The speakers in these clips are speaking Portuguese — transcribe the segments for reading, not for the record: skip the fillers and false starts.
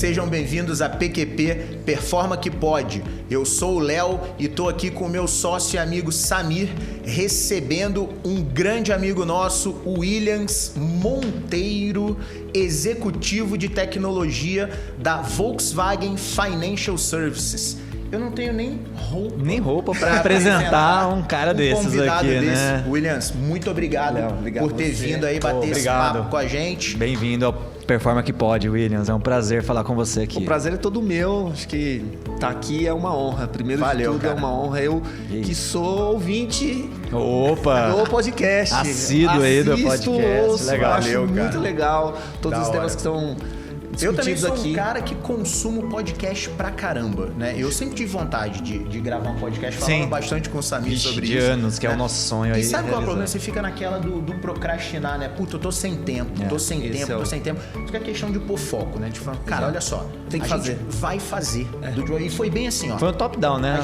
Sejam bem-vindos a PQP, Performa que Pode. Eu sou o Léo e tô aqui com o meu sócio e amigo Samir, recebendo um grande amigo nosso, o Williams Monteiro, executivo de tecnologia da Volkswagen Financial Services. Eu não tenho nem roupa para apresentar um cara desses aqui, né? Williams, muito obrigado, Léo, por ter vindo aí bater esse papo com a gente. Bem-vindo ao Performa que Pode, Williams. É um prazer falar com você aqui. O prazer é todo meu. Acho que estar aqui é uma honra. Primeiro de tudo, cara, é uma honra. Eu que sou ouvinte do podcast. Assíduo aí do podcast. Ouço, legal. Acho muito legal. Todos os temas que são... Eu também sou aqui. Um cara que consumo podcast pra caramba, né? Eu sempre tive vontade de gravar um podcast, falando bastante com o Samir sobre isso. De anos, que é o nosso sonho aí. E sabe qual é o problema? Você fica naquela do procrastinar, né? Puta, eu tô sem tempo, tô sem tempo. Fica a questão de pôr foco, né? Tipo, cara, olha só, tem que fazer. Gente vai fazer. E foi bem assim, ó. Foi um top-down, né?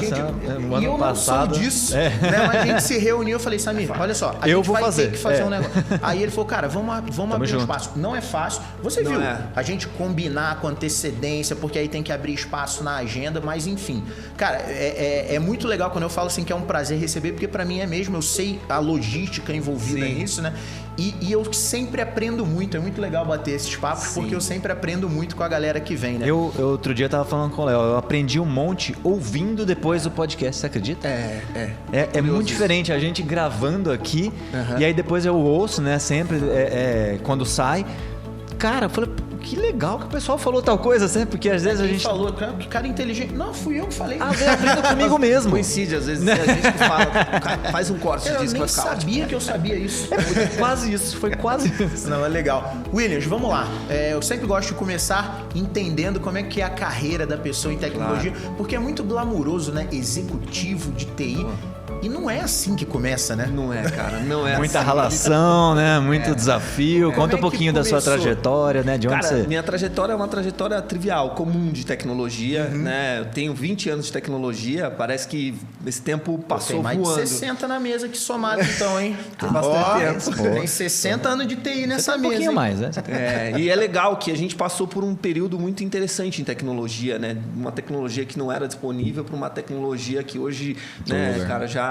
E eu não sou disso, né? Mas a gente se reuniu, eu falei, Samir, olha só, a gente vai ter que fazer um negócio. Aí ele falou, cara, vamos abrir um espaço. Não é fácil. Você viu, a gente combinar com antecedência, porque aí tem que abrir espaço na agenda, mas enfim. Cara, é muito legal quando eu falo assim que é um prazer receber, porque pra mim é mesmo, eu sei a logística envolvida nisso, né? E eu sempre aprendo muito, é muito legal bater esses papos, porque eu sempre aprendo muito com a galera que vem, né? Eu outro dia tava falando com o Léo, eu aprendi um monte ouvindo depois o podcast, você acredita? É muito diferente, a gente gravando aqui, e aí depois eu ouço, né, sempre, quando sai. Cara, eu falei, que legal que o pessoal falou tal coisa, né? Porque às vezes a gente... falou, que cara inteligente. Não, fui eu que falei. Aprenda comigo mesmo. Coincide, às vezes, a gente que fala, faz um corte disso pra ficar. Eu nem sabia que eu sabia isso. Foi quase isso. Não, é legal. Williams, vamos lá. Eu sempre gosto de começar entendendo como é que é a carreira da pessoa em tecnologia, porque é muito glamuroso, né? Executivo de TI. E não é assim que começa, né? Não é, cara, não é Muita ralação, né? Muito desafio. Conta um pouquinho da sua trajetória, né? De onde você... Minha trajetória é uma trajetória trivial, comum de tecnologia, né? Eu tenho 20 anos de tecnologia, parece que esse tempo passou mais voando. Tem mais de 60 na mesa aqui somado, então, hein? Tem bastante tempo. Tem 60 anos de TI nessa mesa. Um pouquinho mais, né? E é legal que a gente passou por um período muito interessante em tecnologia, né? Uma tecnologia que não era disponível para uma tecnologia que hoje, né, cara, já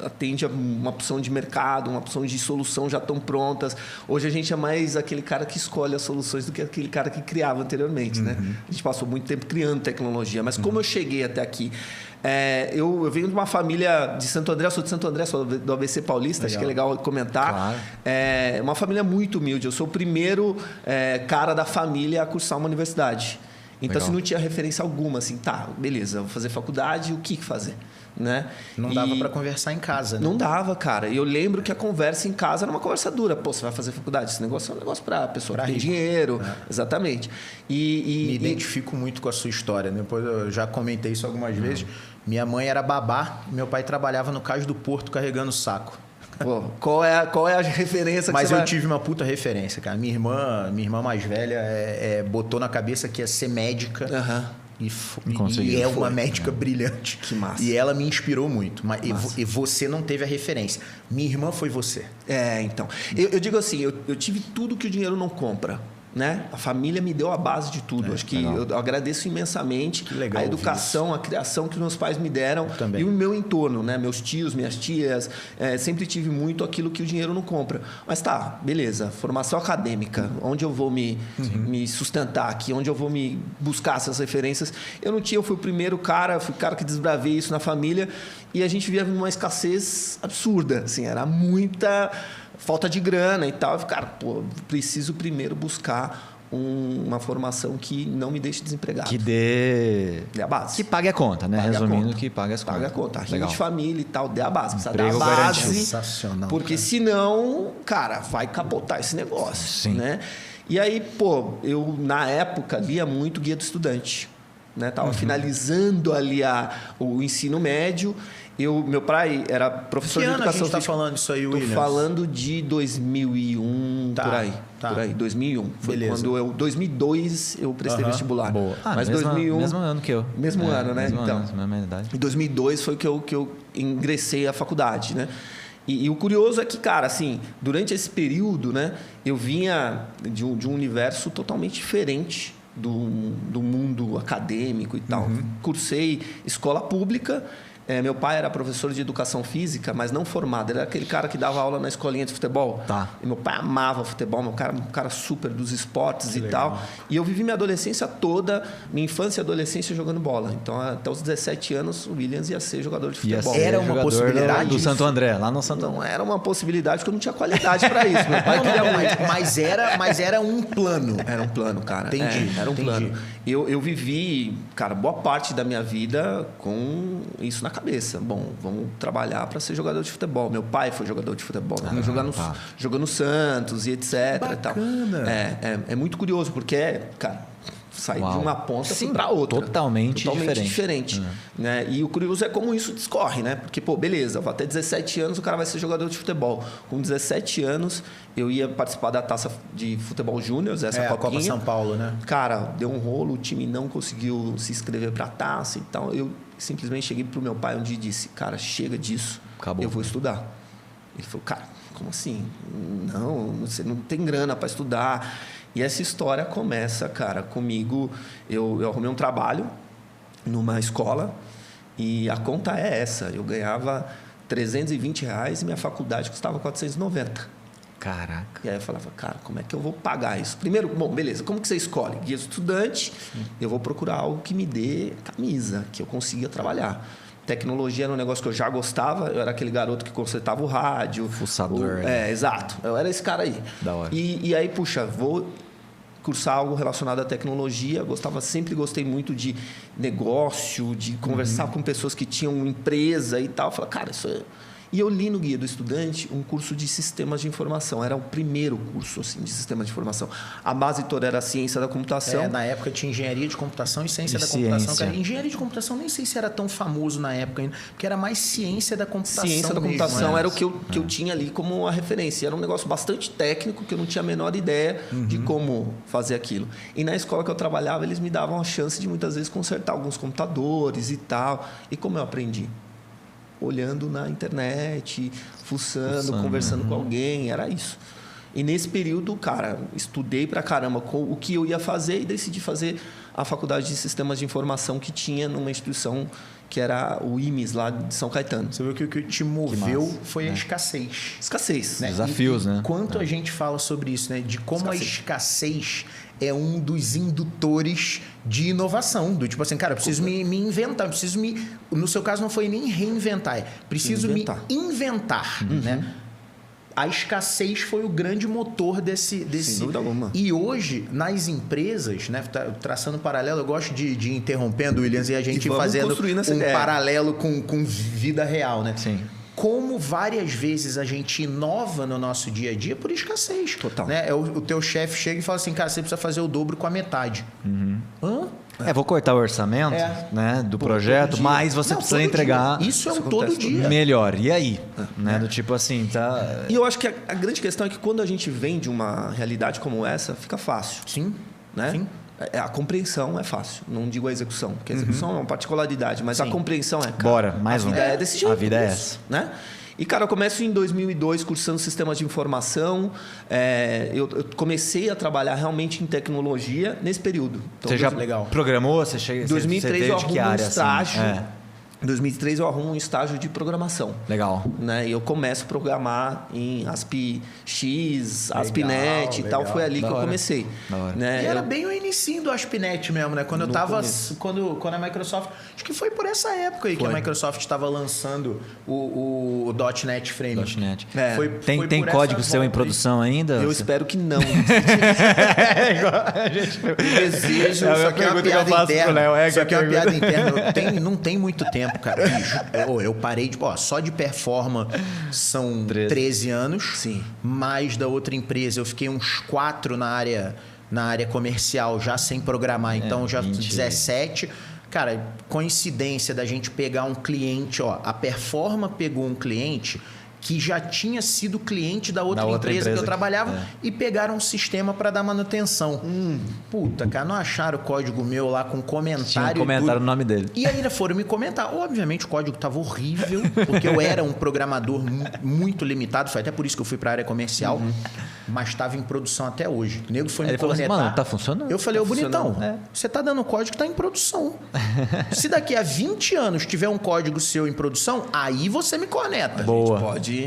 atende a uma opção de mercado, uma opção de solução já estão prontas. Hoje a gente é mais aquele cara que escolhe as soluções do que aquele cara que criava anteriormente, né? A gente passou muito tempo criando tecnologia, mas como eu cheguei até aqui? Eu venho de uma família de Santo André, sou de Santo André, sou do ABC Paulista, acho que é legal comentar. Claro. É uma família muito humilde, eu sou o primeiro cara da família a cursar uma universidade. Então, assim, não tinha referência alguma, assim, tá, beleza, vou fazer faculdade, o que fazer? Né? Não dava para conversar em casa, né? Não dava, cara. E eu lembro que a conversa em casa era uma conversa dura. Pô, você vai fazer faculdade? Esse negócio é um negócio para pessoa que tem dinheiro. Exatamente. Me identifico muito com a sua história, né? Depois eu já comentei isso algumas vezes. Minha mãe era babá, meu pai trabalhava no Cais do Porto carregando saco. Pô, qual é a referência que Mas você eu tive uma puta referência, cara. Minha irmã mais velha botou na cabeça que ia ser médica. E é uma médica brilhante. Que massa. E ela me inspirou muito. Mas e você não teve a referência. Minha irmã foi você. Então. Eu digo assim, eu tive tudo que o dinheiro não compra. Né? A família me deu a base de tudo. Acho que eu agradeço imensamente a educação, a criação que meus pais me deram e o meu entorno, né? Meus tios, minhas tias, sempre tive muito aquilo que o dinheiro não compra. Mas tá, beleza, formação acadêmica, onde eu vou me sustentar aqui, onde eu vou me buscar essas referências. Eu fui o primeiro cara, fui o cara que desbravei isso na família e a gente vivia numa escassez absurda, assim, era muita falta de grana e tal. Cara, preciso primeiro buscar uma formação que não me deixe desempregado. Que dê a base. Que pague a conta, né? Resumindo, que pague as contas. Pague a conta. Renda de família e tal, dê a base. Precisa Emprego dar a base. Sensacional. Porque senão, cara, vai capotar esse negócio. Sim. Né? E aí, eu na época lia muito Guia do Estudante. Né? Tava finalizando ali o ensino médio. Meu pai era professor de educação física. Que ano a gente tá falando isso aí, Williams? Tô falando de 2001, por aí, 2001. Foi quando 2002 eu prestei vestibular. Boa. Mas mesmo 2001... Mesmo ano que eu. Mesmo ano, né? Mesmo então, ano, mesma idade. Em 2002 foi que eu ingressei à faculdade, né? E o curioso é que, cara, assim, durante esse período, né, eu vinha de um universo totalmente diferente do mundo acadêmico e tal. Cursei escola pública. Meu pai era professor de educação física, mas não formado. Ele era aquele cara que dava aula na escolinha de futebol. Tá. E meu pai amava futebol, um cara super dos esportes e tal. E eu vivi minha adolescência toda, minha infância e adolescência jogando bola. Então, até os 17 anos, o Williams ia ser jogador de futebol. Era uma possibilidade do Santo André, lá no Santo André. Não era uma possibilidade, porque eu não tinha qualidade para isso. Meu pai queria muito. Mas era um plano. Era um plano, cara. Entendi. Era um plano. Eu vivi, cara, boa parte da minha vida com isso na cabeça. Bom, vamos trabalhar para ser jogador de futebol. Meu pai foi jogador de futebol, né? Jogando no Santos e etc. Bacana. E tal. É muito curioso, porque, cara, sair de uma ponta para outra. Totalmente diferente. Né? E o curioso é como isso discorre, né? Porque, beleza, até 17 anos o cara vai ser jogador de futebol. Com 17 anos, eu ia participar da Taça de Futebol Júnior, essa copinha. A Copa São Paulo, né? Cara, deu um rolo, o time não conseguiu se inscrever para a Taça e tal. Eu simplesmente cheguei pro meu pai um dia e disse, cara, chega disso, acabou. Eu vou estudar. Ele falou, cara, como assim? Não, você não tem grana para estudar. E essa história começa, cara, comigo. Eu arrumei um trabalho numa escola e a conta é essa. Eu ganhava R$320 e minha faculdade custava R$490. Caraca. E aí eu falava, cara, como é que eu vou pagar isso? Primeiro, beleza, como que você escolhe? Guia de estudante, eu vou procurar algo que me dê camisa, que eu consiga trabalhar. Tecnologia era um negócio que eu já gostava, eu era aquele garoto que consertava o rádio. Fuçador. Exato. Eu era esse cara aí. Da hora. E aí, puxa, vou cursar algo relacionado à tecnologia. Sempre gostei muito de negócio, de conversar com pessoas que tinham empresa e tal. Eu falei, cara, isso é... E eu li no Guia do Estudante um curso de sistemas de informação. Era o primeiro curso assim, de sistemas de informação. A base toda era a ciência da computação. Na época tinha engenharia de computação e ciência da computação. Cara, engenharia de computação nem sei se era tão famoso na época ainda, porque era mais ciência da computação. Ciência da computação era o que eu tinha ali como uma referência. Era um negócio bastante técnico, que eu não tinha a menor ideia de como fazer aquilo. E na escola que eu trabalhava, eles me davam a chance de muitas vezes consertar alguns computadores e tal. E como eu aprendi? Olhando na internet, fuçando, conversando com alguém, era isso. E nesse período, cara, estudei pra caramba o que eu ia fazer e decidi fazer a faculdade de sistemas de informação que tinha numa instituição que era o IMES, lá de São Caetano. Você viu que o que te moveu foi a escassez. Escassez. Né? Desafios, né? Quanto a gente fala sobre isso, né? De como a escassez é um dos indutores de inovação. Do tipo assim, cara, eu preciso me inventar, eu preciso no seu caso não foi nem reinventar, preciso me inventar, né? A escassez foi o grande motor desse... Sem dúvida alguma. E hoje, nas empresas, né, traçando um paralelo, eu gosto de ir interrompendo, Williams, e a gente fazendo um paralelo com vida real, né? Sim. Como várias vezes a gente inova no nosso dia a dia por escassez. Total. Né? O teu chefe chega e fala assim, cara, você precisa fazer o dobro com a metade. Hã? Vou cortar o orçamento né, do projeto, mas você precisa entregar... Isso é um todo dia. Melhor. E aí? Né, do tipo assim, tá... E eu acho que a grande questão é que quando a gente vem de uma realidade como essa, fica fácil. Sim. Né? Sim. A compreensão é fácil, não digo a execução, porque a execução é uma particularidade, mas a compreensão é... Cara, bora, mais um. A vida é desse jeito. A vida é essa. Né? E, cara, eu começo em 2002 cursando sistemas de informação. Eu comecei a trabalhar realmente em tecnologia nesse período. Então, você já programou? Em 2003 eu arrumo um estágio. Assim? Em 2003 eu arrumo um estágio de programação. Legal. Né? E eu começo a programar em ASP.X, ASP.NET e tal. Foi ali que eu comecei. Né? E era bem o início do ASP.NET mesmo, né? Quando eu tava... Quando a Microsoft... Acho que foi por essa época aí que a Microsoft estava lançando o .NET Framework. .NET. Tem código seu em produção ainda? Eu espero que não. Desejo. Isso aqui é uma piada interna. Isso aqui é uma piada interna. Não tem muito tempo, cara. Eu parei de... só de performance são 13 anos. Sim. Mais da outra empresa, eu fiquei uns 4 na área comercial, já sem programar. Então, já 17. Cara, coincidência da gente pegar um cliente... a Performa pegou um cliente... que já tinha sido cliente da outra empresa que eu trabalhava e pegaram um sistema para dar manutenção. Puta, cara, não acharam o código meu lá com comentário. Tinha um comentário no nome dele. E ainda foram me comentar. Obviamente o código estava horrível, porque eu era um programador muito limitado, foi até por isso que eu fui para a área comercial. mas estava em produção até hoje. O nego foi me cornetar. Falou assim, mano, tá funcionando? Eu falei, ô bonitão, você tá dando código que tá em produção. Se daqui a 20 anos tiver um código seu em produção, aí você me corneta. Boa. A gente pode...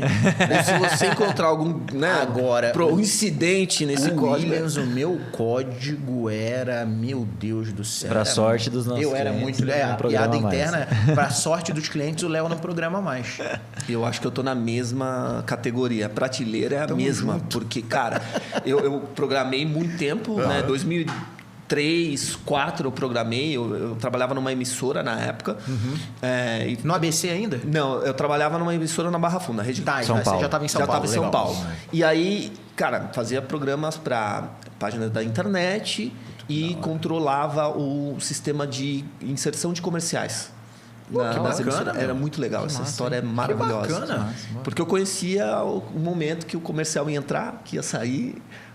Ou se você encontrar algum incidente nesse código... Williams, o meu código era... Meu Deus do céu. Pra sorte dos nossos clientes. Eu era muito... a piada interna, pra sorte dos clientes, o Léo não programa mais. Eu acho que eu tô na mesma categoria. A prateleira é a mesma. Junto. Porque, cara, eu programei muito tempo, né? 2003, 2004 eu programei. Eu trabalhava numa emissora na época. No ABC ainda? Não, eu trabalhava numa emissora na Barra Funda, Rede São Paulo. Você já estava em São Paulo. Já estava em São Paulo. E aí, cara, fazia programas para páginas da internet e controlava o sistema de inserção de comerciais. Era muito legal. Essa história é maravilhosa. Que bacana. Porque eu conhecia o momento que o comercial ia entrar, que ia sair,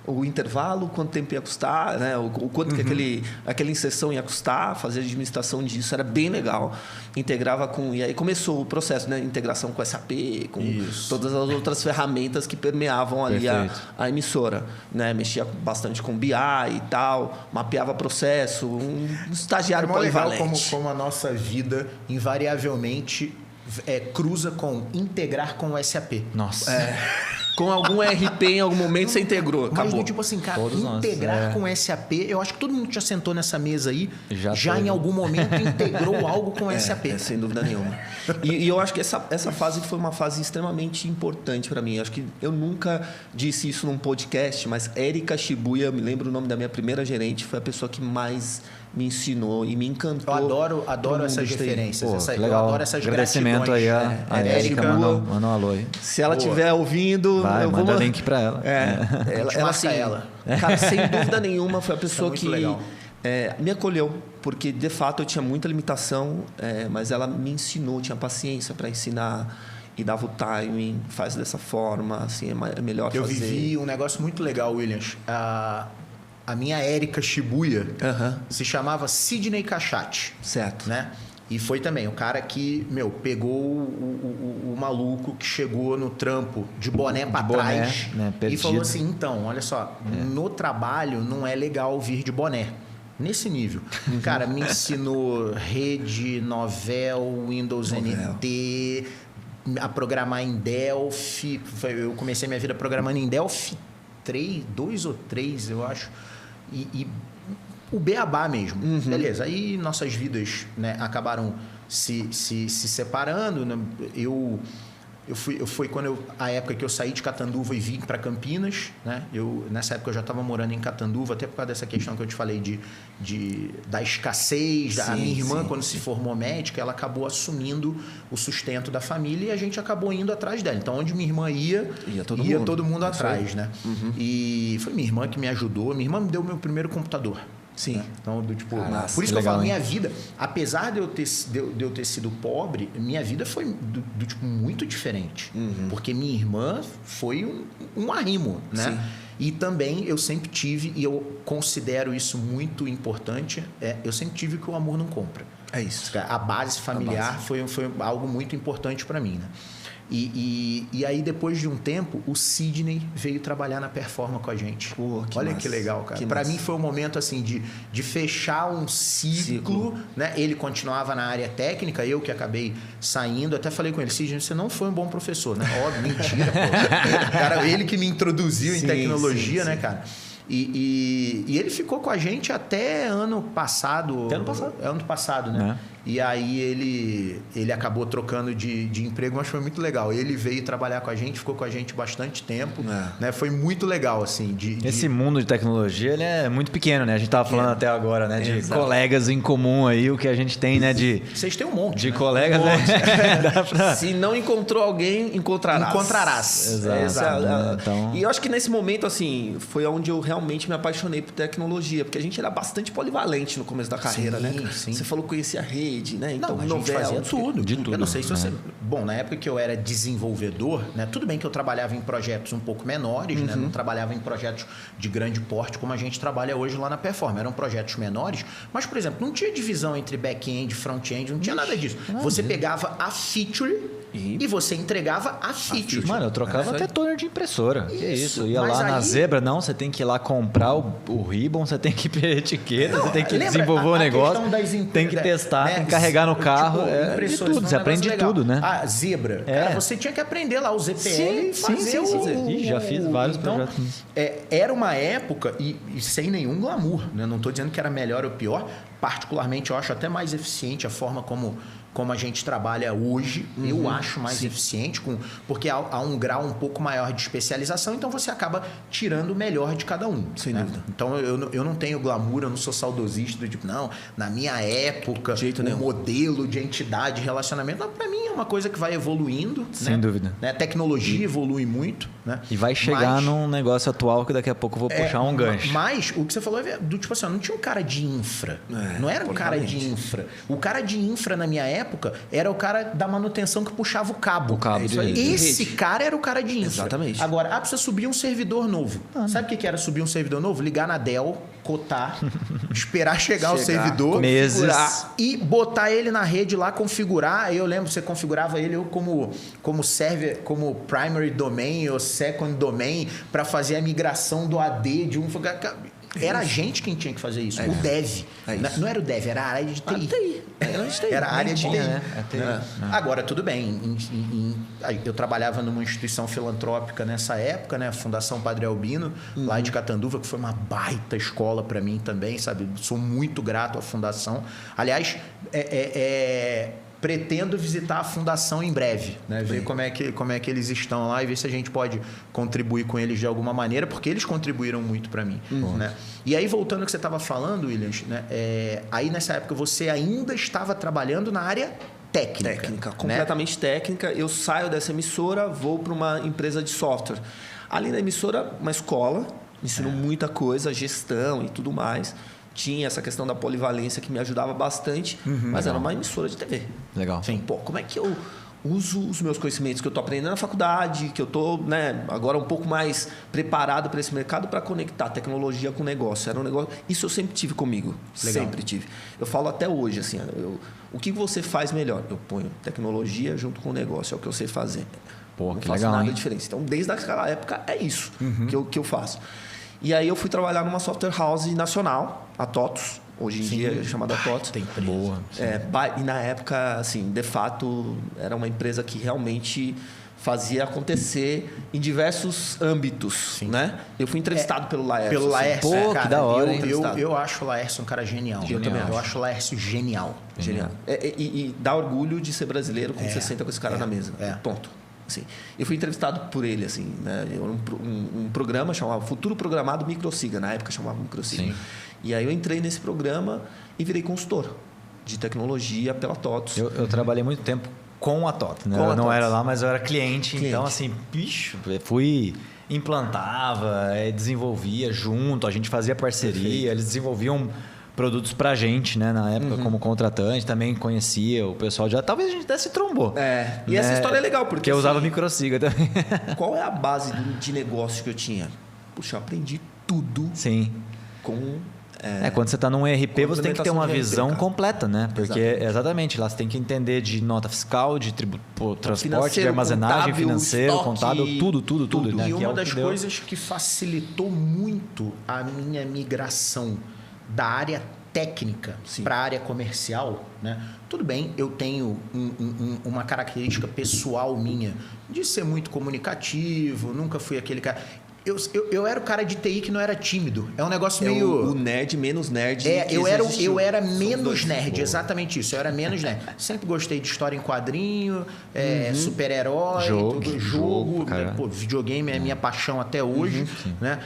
o intervalo, quanto tempo ia custar, né? o quanto que aquela inserção ia custar, fazer a administração disso, era bem legal. Integrava com... E aí começou o processo, né? Integração com SAP, com todas as outras ferramentas que permeavam ali a emissora. Né? Mexia bastante com BI e tal, mapeava processo, um estagiário polivalente. Legal como a nossa vida invariavelmente cruza com integrar com o SAP. Nossa. Com algum RP em algum momento você integrou. Acabou. Mas tipo assim, cara, integrar com SAP, eu acho que todo mundo que já sentou nessa mesa aí, já em algum momento integrou algo com SAP. Sem dúvida nenhuma. E eu acho que essa fase foi uma fase extremamente importante para mim. Eu acho que eu nunca disse isso num podcast, mas Érica Shibuya, me lembro o nome da minha primeira gerente, foi a pessoa que mais me ensinou e me encantou. Eu adoro essas referências. Legal. Eu adoro essas agradecimento aí a Érica, manda um alô aí. Se ela estiver ouvindo... eu vou mandar link para ela. Ela. Cara, sem dúvida nenhuma, foi a pessoa que me acolheu. Porque, de fato, eu tinha muita limitação, mas ela me ensinou, tinha paciência para ensinar e dava o timing, faz dessa forma, assim, é melhor fazer. Eu vivi um negócio muito legal, Williams. A minha Érica Shibuya se chamava Sidney Cachati. Certo. Né? E foi também o cara que, pegou o maluco que chegou no trampo de boné para trás, né? E falou assim, então, olha só, no trabalho não é legal vir de boné. Nesse nível. Cara, me ensinou rede, Novell, Windows NT, a programar em Delphi. Eu comecei minha vida programando em Delphi 2 ou 3, eu acho. E o beabá mesmo. Beleza, aí nossas vidas, né, acabaram se separando. Né? Eu fui quando a época que eu saí de Catanduva e vim para Campinas, né? Nessa época eu já estava morando em Catanduva, até por causa dessa questão que eu te falei da escassez. A minha irmã, quando se formou médica, ela acabou assumindo o sustento da família e a gente acabou indo atrás dela. Então, onde minha irmã ia todo mundo atrás, né? E foi minha irmã que me ajudou. Minha irmã me deu o meu primeiro computador. Sim. Então, por isso que eu falo, minha vida, apesar de eu ter sido pobre, minha vida foi muito diferente. Porque minha irmã foi um arrimo, né? Sim. E também eu sempre tive, e eu considero isso muito importante, eu sempre tive que o amor não compra. É isso. A base familiar foi algo muito importante para mim, né? E aí, depois de um tempo, o Sidney veio trabalhar na Performa com a gente. Olha que legal, cara. Para mim foi um momento assim de fechar um ciclo, né? Ele continuava na área técnica, eu que acabei saindo. Até falei com ele, Sidney, você não foi um bom professor, né? Óbvio, mentira, pô. Cara, ele que me introduziu em tecnologia, né, cara? E ele ficou com a gente até ano passado. Ano passado, né? E aí ele acabou trocando de emprego, mas foi muito legal. Ele veio trabalhar com a gente, ficou com a gente bastante tempo. Né? Foi muito legal, assim. Esse mundo de tecnologia, ele é muito pequeno, né? A gente tava falando até agora, né? De colegas em comum aí, o que a gente tem, né? Vocês têm um monte, de colegas, né? Se não encontrou alguém, encontrarás. Exato. Então... E eu acho que nesse momento, assim, foi onde eu realmente me apaixonei por tecnologia, porque a gente era bastante polivalente no começo da carreira, né? Sim. Você falou que conhecia rede, rede, né? Então, a gente fazia tudo. Eu não sei se você... Bom, na época que eu era desenvolvedor, né? Tudo bem que eu trabalhava em projetos um pouco menores, né? Não trabalhava em projetos de grande porte como a gente trabalha hoje lá na Perform. Eram projetos menores, mas, por exemplo, não tinha divisão entre back-end e front-end, não tinha nada disso. Você pegava a feature e você entregava a feature. Mano, eu trocava até toner de impressora. Que isso? Ia lá na Zebra, não, você tem que ir lá comprar o ribbon, você tem que ir pra etiqueta, você tem que desenvolver o negócio, tem que testar, tem que carregar no carro, de tudo, você aprende tudo, né? A Zebra, cara, você tinha que aprender lá o ZPL e fazer já fiz vários projetos. Era uma época, e sem nenhum glamour, né? Não estou dizendo que era melhor ou pior, particularmente eu acho até mais eficiente a forma como a gente trabalha hoje, eu acho mais eficiente, porque há um grau um pouco maior de especialização, então você acaba tirando o melhor de cada um. Sem dúvida. Então eu não tenho glamour, eu não sou saudosista do tipo, não, na minha época, modelo de entidade, relacionamento, para mim é uma coisa que vai evoluindo. Sem dúvida. Né? A tecnologia evolui muito. Né? E vai chegar num negócio atual que daqui a pouco eu vou puxar um gancho. Mas o que você falou é do tipo assim, não tinha um cara de infra. Não era um cara de infra. O cara de infra na minha época era o cara da manutenção que puxava o cabo. Esse cara era o cara de infra. Exatamente. Agora, precisa subir um servidor novo. Sabe o que era subir um servidor novo? Ligar na Dell, cotar, esperar chegar o servidor, configurar e botar ele na rede lá, configurar. Eu lembro, você configurava ele como server, como primary domain ou second domain para fazer a migração do AD de um... Era a gente quem tinha que fazer isso. O dev. Não era o dev, era a área de TI. Era a área de TI. Né? Agora, tudo bem. Eu trabalhava numa instituição filantrópica nessa época, né? A Fundação Padre Albino, lá de Catanduva, que foi uma baita escola para mim também, sabe? Sou muito grato à fundação. Aliás, pretendo visitar a fundação em breve, né? Ver como é que eles estão lá e ver se a gente pode contribuir com eles de alguma maneira, porque eles contribuíram muito para mim. Né? E aí, voltando ao que você estava falando, Williams, né? Aí nessa época você ainda estava trabalhando na área técnica, completamente técnica. Eu saio dessa emissora, vou para uma empresa de software. Ali na emissora, uma escola, me ensinou muita coisa, gestão e tudo mais. Tinha essa questão da polivalência que me ajudava bastante, mas era uma emissora de TV. Legal. Sim. Pô, como é que eu uso os meus conhecimentos que eu estou aprendendo na faculdade, que eu estou, né, agora um pouco mais preparado para esse mercado para conectar tecnologia com negócio? Era um negócio... Isso eu sempre tive comigo. Legal. Sempre tive. Eu falo até hoje, assim, o que você faz melhor? Eu ponho tecnologia junto com o negócio, é o que eu sei fazer. Pô, não que faço legal, nada hein? diferente. Então, desde aquela época, é isso que eu faço. E aí eu fui trabalhar numa software house nacional, a TOTUS, hoje em dia é chamada TOTUS. Tem boa. E na época, assim, de fato, era uma empresa que realmente fazia acontecer em diversos âmbitos, né? Eu fui entrevistado pelo Laércio. Pelo Laércio, pô, cara, que da hora, eu acho o Laércio um cara genial. Eu também acho. Eu acho o Laércio genial. Genial. E dá orgulho de ser brasileiro quando você senta com esse cara na mesa. Ponto. Assim, eu fui entrevistado por ele, assim, né? Um programa chamado Futuro Programado Microsiga, na época chamava Microsiga. Sim. E aí eu entrei nesse programa e virei consultor de tecnologia pela TOTUS. Eu trabalhei muito tempo com a TOTUS, né? Eu não era lá, mas eu era cliente. Então, assim, fui... implantava, desenvolvia junto, a gente fazia parceria, eles desenvolviam produtos pra gente, né? Na época, como contratante, também conhecia o pessoal já. Talvez a gente até se trombou. E essa história é legal, porque... eu usava microsiga também. Qual é a base de negócio que eu tinha? Puxa, eu aprendi tudo. Sim. Com... quando você está num ERP, você tem que ter uma visão completa, né? Porque, exatamente, lá você tem que entender de nota fiscal, de transporte, de armazenagem, financeiro, contábil, tudo. Né? E uma das coisas que facilitou muito a minha migração da área técnica para a área comercial, né? Tudo bem, eu tenho uma característica pessoal minha de ser muito comunicativo, nunca fui aquele cara... Eu era o cara de TI que não era tímido. É um negócio meio... O nerd menos nerd. Eu era menos nerd, exatamente isso. Eu era menos nerd. Sempre gostei de história em quadrinho, super-herói, jogo. Pô, videogame é minha paixão até hoje. Né?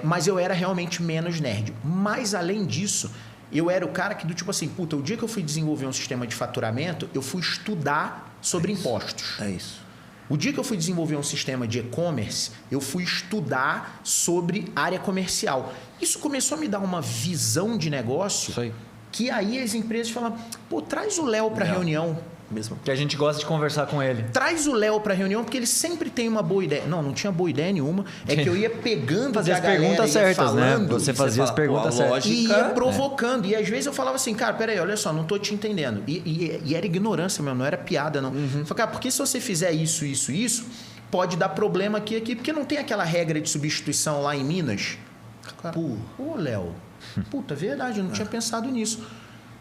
Mas eu era realmente menos nerd. Mas, além disso, eu era o cara que, do tipo assim, o dia que eu fui desenvolver um sistema de faturamento, eu fui estudar sobre impostos. É isso. O dia que eu fui desenvolver um sistema de e-commerce, eu fui estudar sobre área comercial. Isso começou a me dar uma visão de negócio que aí as empresas falam, pô, traz o Léo para reunião. Mesmo. Que a gente gosta de conversar com ele. Traz o Léo para reunião, porque ele sempre tem uma boa ideia. Não tinha boa ideia nenhuma. É que eu ia pegando fazer as perguntas certas, falando, né? Você fazia as perguntas certas. E ia provocando. E às vezes eu falava assim, cara, peraí, olha só, não tô te entendendo. E era ignorância mesmo, não era piada, não. Eu falei, cara, porque se você fizer isso, pode dar problema aqui, porque não tem aquela regra de substituição lá em Minas? Pô, Léo, puta, verdade, eu não tinha pensado nisso.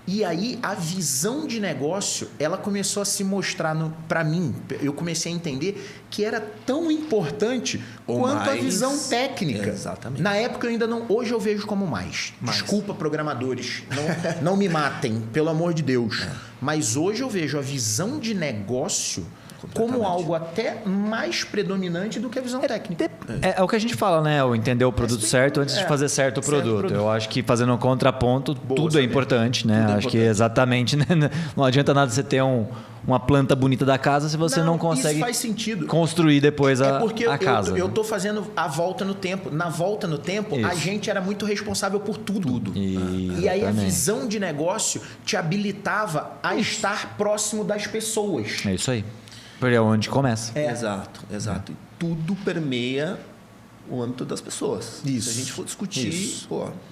E aí, a visão de negócio, ela começou a se mostrar para mim. Eu comecei a entender que era tão importante quanto a visão técnica. Exatamente. Na época, eu ainda não... Hoje eu vejo como mais. Desculpa, programadores. Não me matem, pelo amor de Deus. Mas hoje eu vejo a visão de negócio como algo até mais predominante do que a visão técnica. É o que a gente fala, né? O entender o produto certo antes de fazer certo o produto. Eu acho que fazendo um contraponto, tudo é importante, né? Acho que exatamente, né? Não adianta nada você ter uma planta bonita da casa se você não consegue isso faz sentido. Construir depois a casa. Eu estou fazendo a volta no tempo. Na volta no tempo, a gente era muito responsável por tudo. E aí a visão de negócio te habilitava a estar próximo das pessoas. É isso aí. É onde começa. Exato. E tudo permeia o âmbito das pessoas. Isso. Se a gente for discutir,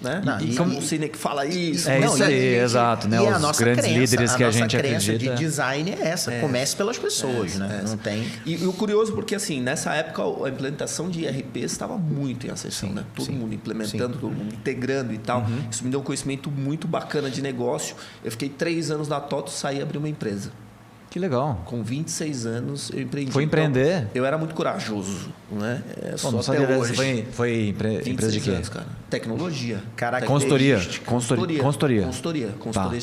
né? E como o Cine que fala isso. Exato, né? Os grandes líderes que a gente acredita. A nossa crença de design é essa. Comece pelas pessoas, né? Não tem... E o curioso, porque assim, nessa época a implementação de ERP estava muito em ascensão, né? Todo mundo implementando, todo mundo integrando e tal. Isso me deu um conhecimento muito bacana de negócio. Eu fiquei 3 anos na TOTO, saí e abri uma empresa. Que legal. Com 26 anos, eu empreendi. Foi empreender? Então, eu era muito corajoso, né? Só não sabia até hoje. Foi empresa de quê? Anos, cara. Tecnologia. Caraca, consultoria de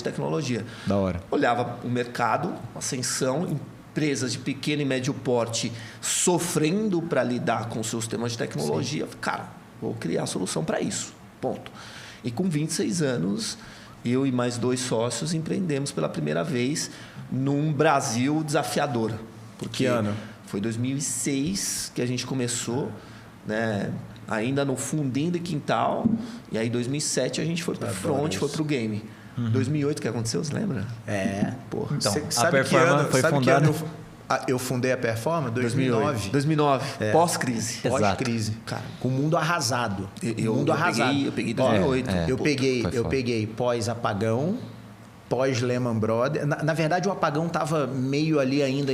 tecnologia. Da hora. Olhava o mercado, ascensão, empresas de pequeno e médio porte sofrendo para lidar com seus temas de tecnologia. Cara, vou criar a solução para isso. Ponto. E com 26 anos, eu e mais 2 sócios empreendemos pela primeira vez num Brasil desafiador. Que ano? Foi 2006 que a gente começou, né? Ainda no fundinho de quintal. E aí, em 2007, a gente foi para o front, foi para o game. 2008, o que aconteceu, você lembra? Porra. Então, a Performa foi fundada... Eu fundei a Performa em 2009. 2009, pós-crise. Pós-crise. Cara, com o mundo arrasado. Eu peguei 2008. Eu peguei pós-apagão, pós-Lehman Brothers. Na verdade, o apagão estava meio ali ainda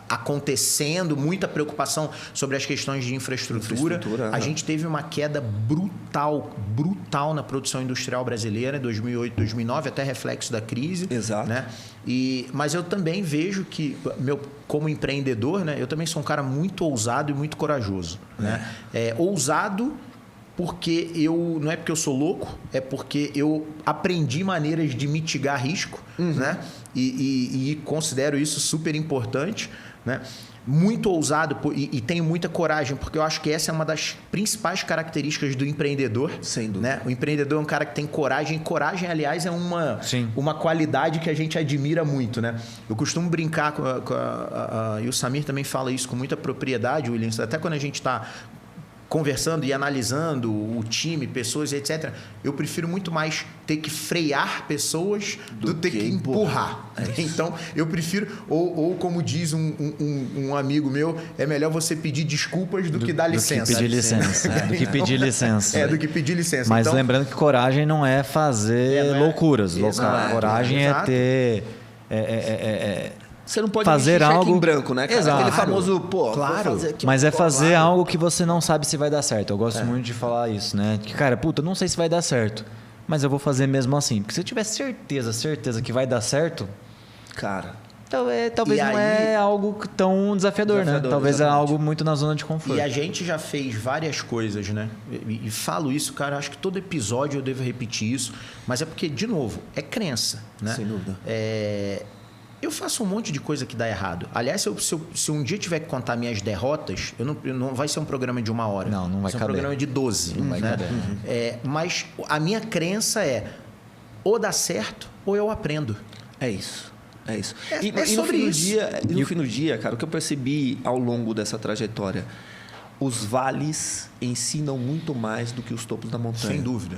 acontecendo, muita preocupação sobre as questões de infraestrutura. A gente teve uma queda brutal na produção industrial brasileira em 2008, 2009, até reflexo da crise. Exato. Né? Mas eu também vejo que, como empreendedor, né, eu também sou um cara muito ousado e muito corajoso. Né? Ousado... porque não é porque eu sou louco, é porque eu aprendi maneiras de mitigar risco, né? E considero isso super importante, né? Muito ousado e tenho muita coragem, porque eu acho que essa é uma das principais características do empreendedor. Sem dúvida. Né? O empreendedor é um cara que tem coragem. Coragem, aliás, é uma qualidade que a gente admira muito, né? Eu costumo brincar e o Samir também fala isso com muita propriedade, Williams, até quando a gente está conversando e analisando o time, pessoas, etc. Eu prefiro muito mais ter que frear pessoas do que empurrar. Então, eu prefiro... Ou como diz um amigo meu, é melhor você pedir desculpas do que dar licença. Do que pedir licença. Do que pedir licença. Do que pedir licença. Mas então, lembrando que coragem não é fazer loucuras. Coragem é ter... Você não pode fazer algo em branco, né, cara? Exato. Aquele famoso, claro. Mas é fazer algo que você não sabe se vai dar certo. Eu gosto muito de falar isso, né? Que, cara, não sei se vai dar certo, mas eu vou fazer mesmo assim. Porque se eu tiver certeza que vai dar certo, cara, talvez não é algo tão desafiador, né? Talvez é algo muito na zona de conforto. E a gente já fez várias coisas, né? E falo isso, cara, acho que todo episódio eu devo repetir isso, mas é porque, de novo, é crença, né? Sem dúvida. Eu faço um monte de coisa que dá errado. Aliás, se um dia tiver que contar minhas derrotas, não vai ser um programa de 1 hora. Não vai caber. Vai ser um programa de 12. Não vai caber. Mas a minha crença é ou dá certo ou eu aprendo. É isso. E no fim do dia, cara, o que eu percebi ao longo dessa trajetória, os vales ensinam muito mais do que os topos da montanha. Sem dúvida.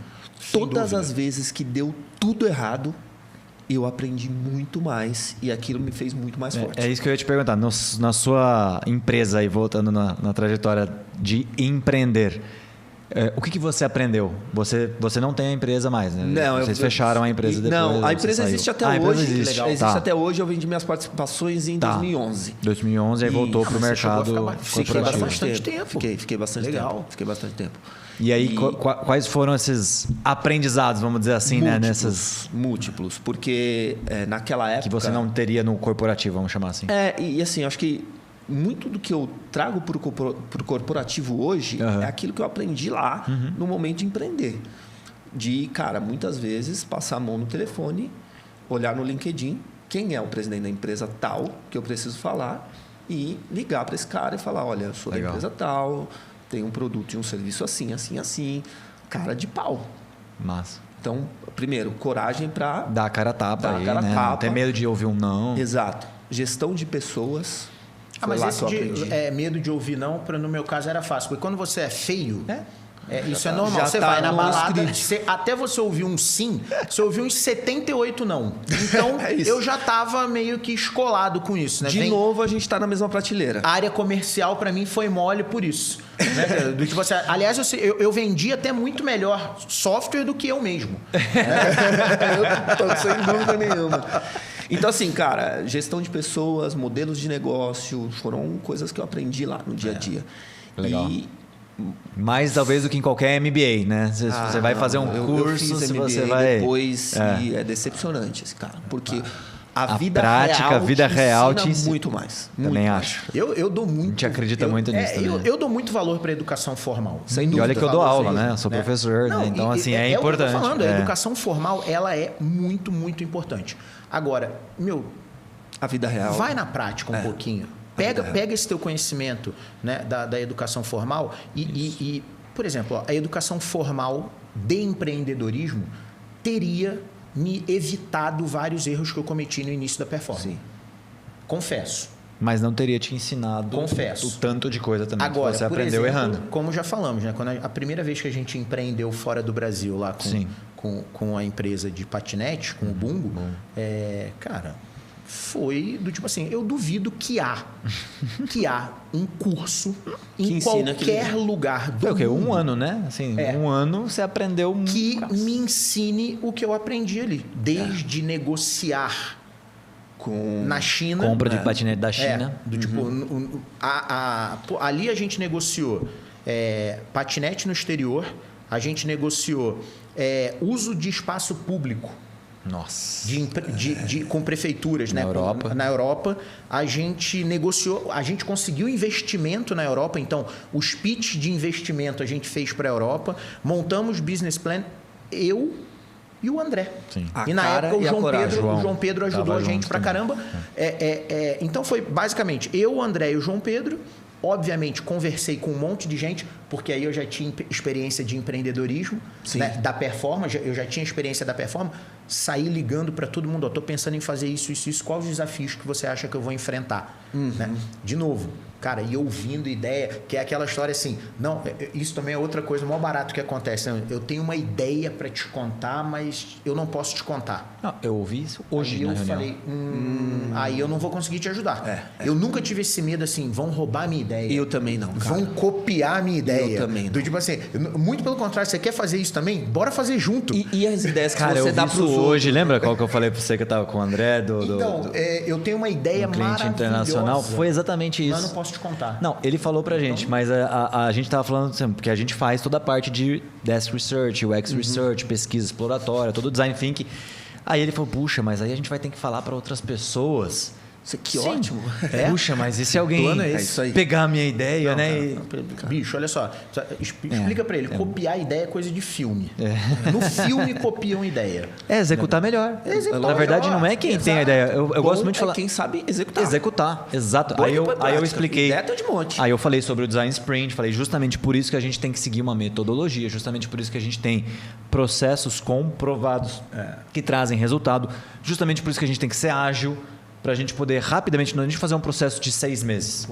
Todas as vezes que deu tudo errado, eu aprendi muito mais e aquilo me fez muito mais forte. É isso que eu ia te perguntar. Na sua empresa, aí, voltando na trajetória de empreender, o que você aprendeu? Você não tem a empresa mais, né? Não, vocês fecharam a empresa depois? Não, a empresa existe até hoje. Existe tá. até hoje. Eu vendi minhas participações em 2011. 2011, aí voltou para o mercado corporativo. Bastante tempo. Fiquei bastante Legal. Fiquei bastante tempo. E aí, quais foram esses aprendizados, vamos dizer assim, múltiplos, né? Múltiplos, porque naquela época... Que você não teria no corporativo, vamos chamar assim. E assim, acho que muito do que eu trago para o corporativo hoje é aquilo que eu aprendi lá no momento de empreender. Cara, muitas vezes passar a mão no telefone, olhar no LinkedIn, quem é o presidente da empresa tal, que eu preciso falar, e ligar para esse cara e falar, olha, eu sou da empresa tal... Tem um produto e um serviço assim, assim, assim. Cara de pau. Massa. Então, primeiro, coragem para... Dar a cara a tapa aí, né? Não ter medo de ouvir um não. Exato. Gestão de pessoas. Mas esse medo de ouvir não, no meu caso, era fácil. Porque quando você é feio... isso é normal. Você vai na balada, até você ouvir um sim, você ouviu uns 78 não. Então, eu já estava meio que escolado com isso. Né? De novo, a gente está na mesma prateleira. A área comercial, para mim, foi mole por isso. Né? Do que aliás, eu vendi até muito melhor software do que eu mesmo. Sem dúvida nenhuma. Então, assim, cara, gestão de pessoas, modelos de negócio, foram coisas que eu aprendi lá no dia a dia. Legal. Mais talvez do que em qualquer MBA, né? Você vai fazer um curso, eu fiz MBA você vai... depois e é decepcionante esse cara, porque a vida prática, real a vida real te ensina muito mais. Também acho. Eu dou muito... A gente acredita muito nisso também. Eu dou muito valor para a educação formal. Sem dúvida. E olha que eu dou aula, né? Eu sou professor, né? Então, assim, é importante. O que eu tô falando, a educação formal, ela é muito, muito importante. Agora, a vida real... Vai na prática um pouquinho. Pega esse teu conhecimento, né, da educação formal e, por exemplo, a educação formal de empreendedorismo teria me evitado vários erros que eu cometi no início da performance. Sim. Confesso. Mas não teria te ensinado o tanto de coisa também que você aprendeu errando. Como já falamos, né, quando a primeira vez que a gente empreendeu fora do Brasil lá com a empresa de patinete, com o Bumbo, cara... Foi do tipo assim, eu duvido que há um curso em qualquer lugar do mundo. Um ano, né? Assim, um ano você aprendeu que me ensine o que eu aprendi ali. Desde negociar na China. Compra de patinete da China. Ali a gente negociou patinete no exterior, a gente negociou uso de espaço público. Nossa. Com prefeituras, na né? Europa. Na Europa, a gente negociou, a gente conseguiu investimento na Europa, então os pitches de investimento a gente fez para a Europa, montamos business plan, eu e o André. Sim. E na época o João Pedro ajudou a gente pra caramba. Então foi basicamente eu, o André e o João Pedro. Obviamente, conversei com um monte de gente, porque aí eu já tinha experiência de empreendedorismo, né, da performance, eu já tinha experiência da performance, saí ligando para todo mundo, estou pensando em fazer isso, quais os desafios que você acha que eu vou enfrentar? Né? De novo, cara, e ouvindo ideia, que é aquela história assim, não, isso também é outra coisa, o maior barato que acontece, né? Eu tenho uma ideia para te contar, mas eu não posso te contar. Não, eu ouvi isso hoje na reunião. Falei, aí eu não vou conseguir te ajudar. Eu nunca tive esse medo assim, vão roubar a minha ideia. Eu também não, cara. Vão copiar a minha ideia. Eu também não. Tipo assim, muito pelo contrário, você quer fazer isso também? Bora fazer junto. E as ideias que cara, você dá pro hoje, lembra qual que eu falei pra você que eu tava com o André? Eu tenho uma ideia cliente internacional. Foi exatamente isso. Mas eu não posso te contar. Não, ele falou pra gente, mas a gente tava falando assim, porque a gente faz toda a parte de desk research, UX research, pesquisa exploratória, todo o design thinking. Aí ele falou, puxa, mas aí a gente vai ter que falar para outras pessoas. Isso aqui é ótimo. Puxa, mas e se alguém pegar a minha ideia, né? Bicho, olha só. Explica para ele. Copiar ideia é coisa de filme. No filme copiam ideia. Executar melhor. Na verdade, não é quem tem a ideia. Eu gosto muito de falar. Quem sabe executar. Executar, exato. Aí eu expliquei. Ideia tá de monte. Aí eu falei sobre o design sprint. Falei justamente por isso que a gente tem que seguir uma metodologia. Justamente por isso que a gente tem processos comprovados que trazem resultado. Justamente por isso que a gente tem que ser ágil. Para a gente poder rapidamente, não a gente fazer um processo de 6 meses.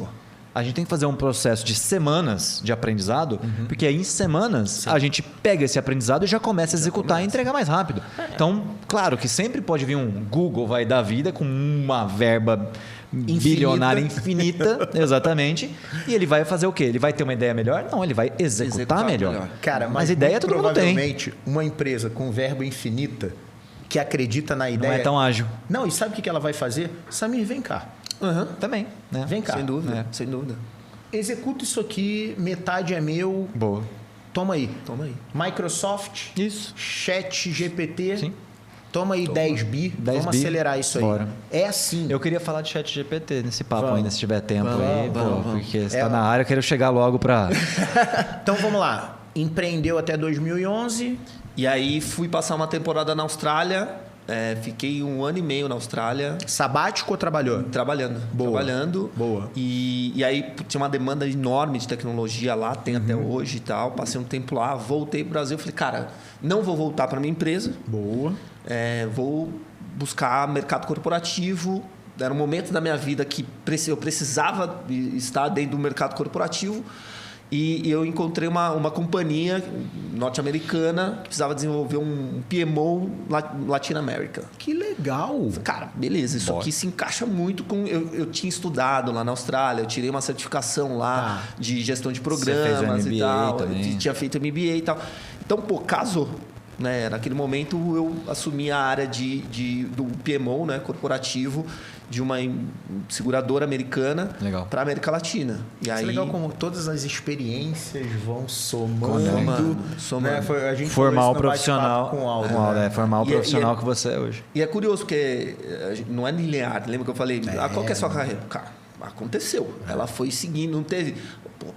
a gente tem que fazer um processo de semanas de aprendizado, porque aí em semanas a gente pega esse aprendizado e já começa a executar e entregar mais rápido. Então, claro que sempre pode vir um Google vai dar vida com uma verba bilionária infinita, exatamente. E ele vai fazer o quê? Ele vai ter uma ideia melhor? Não, ele vai executar melhor. Cara, mas ideia todo mundo tem. Provavelmente, uma empresa com verba infinita que acredita na ideia... Não é tão ágil. Não, e sabe o que ela vai fazer? Samir, vem cá. Também. Né? Vem cá. Sem dúvida, sem dúvida. Executa isso aqui, metade é meu. Boa. Toma aí. Microsoft. Isso. ChatGPT. Sim. Toma aí 10 bi, vamos acelerar isso aí. Bora. É assim. Eu queria falar de ChatGPT nesse papo ainda, se tiver tempo aí. Porque você está na área, eu quero chegar logo para... Então, vamos lá. Empreendeu até 2011. E aí fui passar uma temporada na Austrália. Fiquei 1 ano e meio na Austrália. Sabático ou trabalhou? Trabalhando. Boa. E aí tinha uma demanda enorme de tecnologia lá, tem até hoje e tal. Passei um tempo lá, voltei para o Brasil. Falei, cara, não vou voltar para minha empresa. Boa. Vou buscar mercado corporativo. Era um momento da minha vida que eu precisava estar dentro do mercado corporativo. E eu encontrei uma companhia norte-americana que precisava desenvolver um PMO Latinoamérica. Que legal! Cara, beleza. Isso aqui se encaixa muito com... Eu tinha estudado lá na Austrália, eu tirei uma certificação lá de gestão de programas e tal. Eu tinha feito MBA e tal. Então, casou. Né? Naquele momento, eu assumi a área do PMO, né? Corporativo, de uma seguradora americana para a América Latina. E aí, é legal como todas as experiências vão somando. Né? A gente formar o profissional com o Aldo. Formar o profissional que você é hoje. E é curioso, porque não é linear. Lembra que eu falei, qual que é a sua carreira? Cara, aconteceu. Ela foi seguindo, não teve...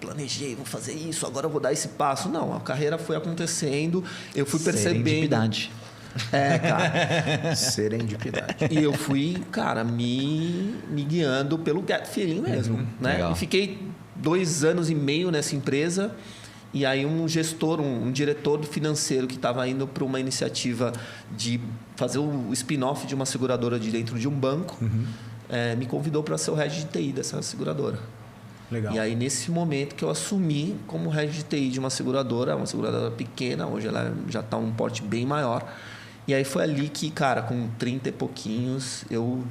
planejei, vou fazer isso, agora eu vou dar esse passo. Não, a carreira foi acontecendo, eu fui percebendo... Serendipidade. Cara. Serendipidade. E eu fui, cara, me guiando pelo gut feeling mesmo. Né? Legal. E fiquei 2 anos e meio nessa empresa. E aí um gestor, um diretor financeiro que estava indo para uma iniciativa de fazer o spin-off de uma seguradora de dentro de um banco, me convidou para ser o head de TI dessa seguradora. Legal. E aí, nesse momento que eu assumi como head de TI de uma seguradora pequena, hoje ela já está um porte bem maior. E aí foi ali que, cara, com 30 e pouquinhos, eu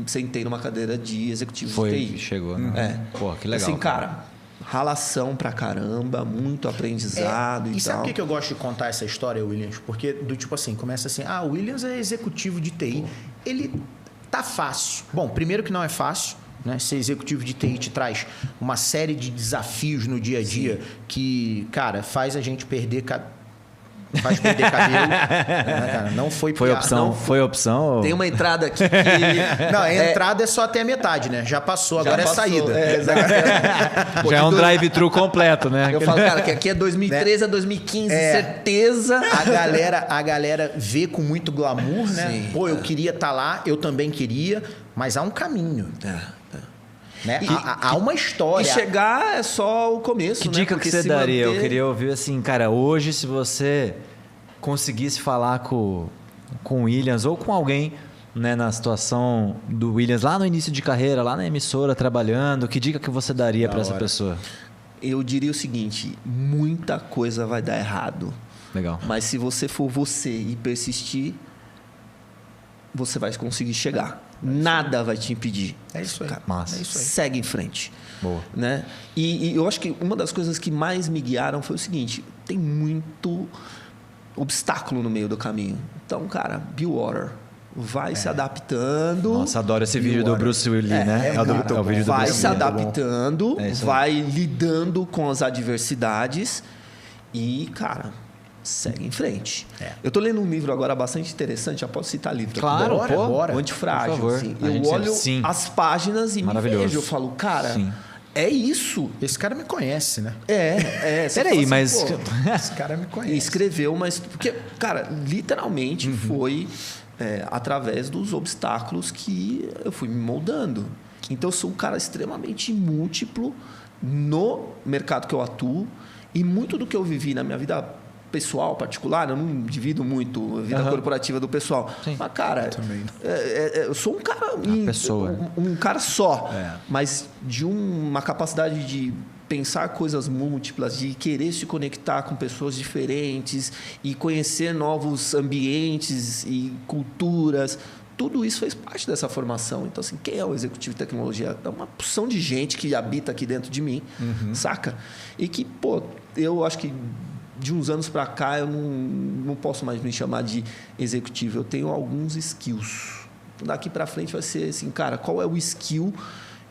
sentei numa cadeira de executivo de TI. Chegou, né? Pô, que legal. Assim, cara, ralação pra caramba, muito aprendizado e tal. E sabe por que eu gosto de contar essa história, Williams? Porque, do tipo assim, começa assim, o Williams é executivo de TI. Ele tá fácil. Bom, primeiro que não é fácil. Né? Ser executivo de TI te traz uma série de desafios no dia a dia que, cara, faz a gente perder cabelo. Né, cara? Não foi opção. Não foi opção. Tem uma entrada aqui que... Não, a entrada é só até a metade, né? Já passou, agora é saída. Já é um drive-thru completo, né? Eu falo, cara, que aqui é 2013 a 2015, certeza. A galera vê com muito glamour, né? Sim, Pô, eu queria estar lá, eu também queria, mas há um caminho. Né? Há uma história. E chegar é só o começo. Que dica que você daria? Eu queria ouvir assim, cara, hoje se você conseguisse falar com o Williams ou com alguém, né, na situação do Williams lá no início de carreira, lá na emissora, trabalhando, que dica que você daria para essa pessoa? Eu diria o seguinte, muita coisa vai dar errado. Legal. Mas se você for você e persistir, você vai conseguir chegar. Nada vai te impedir. É isso aí. Cara, massa. É isso aí. Segue em frente. Boa. Né? E eu acho que uma das coisas que mais me guiaram foi o seguinte: tem muito obstáculo no meio do caminho. Então, cara, be water. Vai se adaptando. Nossa, adoro esse vídeo do Bruce Willis, né? É o vídeo do vai se adaptando, vai lidando com as adversidades e, cara, segue em frente. Eu tô lendo um livro agora bastante interessante, já posso citar livro. Claro, bora. O Antifrágil. Assim. Eu olho as páginas e me vejo. Eu falo, cara, é isso. Esse cara me conhece, né? Peraí, assim, mas... esse cara me conhece. Escreveu, mas... Porque, cara, literalmente foi através dos obstáculos que eu fui me moldando. Então, eu sou um cara extremamente múltiplo no mercado que eu atuo e muito do que eu vivi na minha vida pessoal, particular, eu não divido muito a vida corporativa do pessoal. Sim. Mas, cara, eu sou um cara... Um cara só, mas de uma capacidade de pensar coisas múltiplas, de querer se conectar com pessoas diferentes e conhecer novos ambientes e culturas. Tudo isso fez parte dessa formação. Então, assim, quem é o executivo de tecnologia? É uma porção de gente que habita aqui dentro de mim, saca? E que, pô, eu acho que de uns anos para cá eu não posso mais me chamar de executivo. Eu tenho alguns skills. Daqui para frente vai ser assim, cara, qual é o skill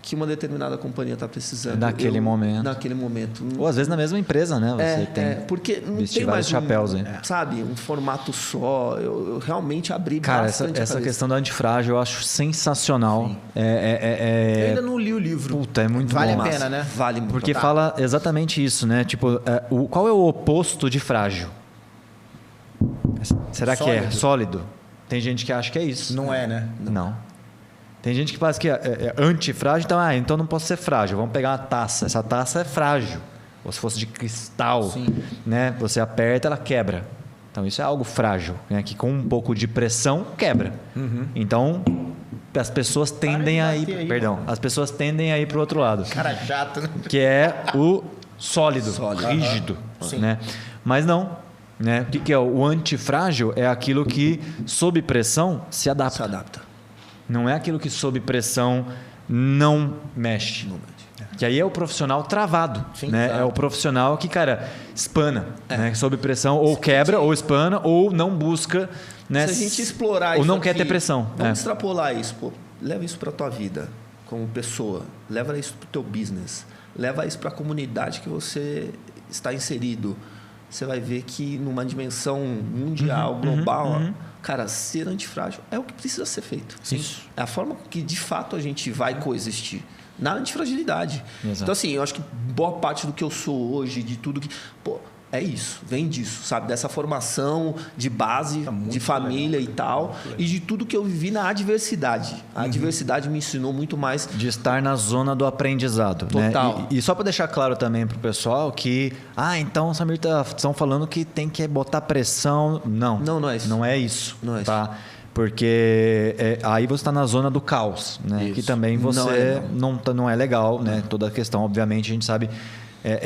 que uma determinada companhia está precisando naquele momento. Ou às vezes na mesma empresa, né? Você tem porque não tem mais chapéus, sabe, um formato só. Eu realmente abri bastante essa questão do antifrágil eu acho sensacional. Eu ainda não li o livro. Puta, é muito vale bom. Vale a pena, né? Vale muito. Porque fala exatamente isso, né? Tipo, qual é o oposto de frágil? Será que é sólido? Tem gente que acha que é isso. Não é, né? Não. Tem gente que faz que é antifrágil, então não posso ser frágil. Vamos pegar uma taça. Essa taça é frágil. Ou se fosse de cristal, né? Você aperta, ela quebra. Então isso é algo frágil, né? Que com um pouco de pressão quebra. Então as pessoas tendem a ir, as pessoas tendem a ir para o outro lado. Cara chato, né? Que é o sólido. Rígido, né? Mas não. Né? O que é o antifrágil? É aquilo que sob pressão se adapta. Não é aquilo que sob pressão não mexe. Que aí é o profissional travado. Né? É o profissional que, cara, espana. Né? Sob pressão ou quebra, ou espana, ou não busca. Né? Se a gente explorar ou isso não quer ter pressão. Vamos extrapolar isso. Pô. Leva isso para a tua vida como pessoa. Leva isso para o teu business. Leva isso para a comunidade que você está inserido. Você vai ver que numa dimensão mundial, global, cara, ser antifrágil é o que precisa ser feito. Isso. É a forma que, de fato, a gente vai coexistir. Na antifragilidade. Exato. Então, assim, eu acho que boa parte do que eu sou hoje, de tudo que... Pô, é isso, vem disso, sabe? Dessa formação de base, de família legal. E tal. E de tudo que eu vivi na adversidade. A adversidade me ensinou muito mais... De estar na zona do aprendizado. Total. Né? E só para deixar claro também para o pessoal que... então, Samir, estão falando que tem que botar pressão. Não. Não é isso. Não é isso. Não é tá? Porque aí você está na zona do caos. Né? Que também você não é legal. Né? Toda a questão, obviamente, a gente sabe...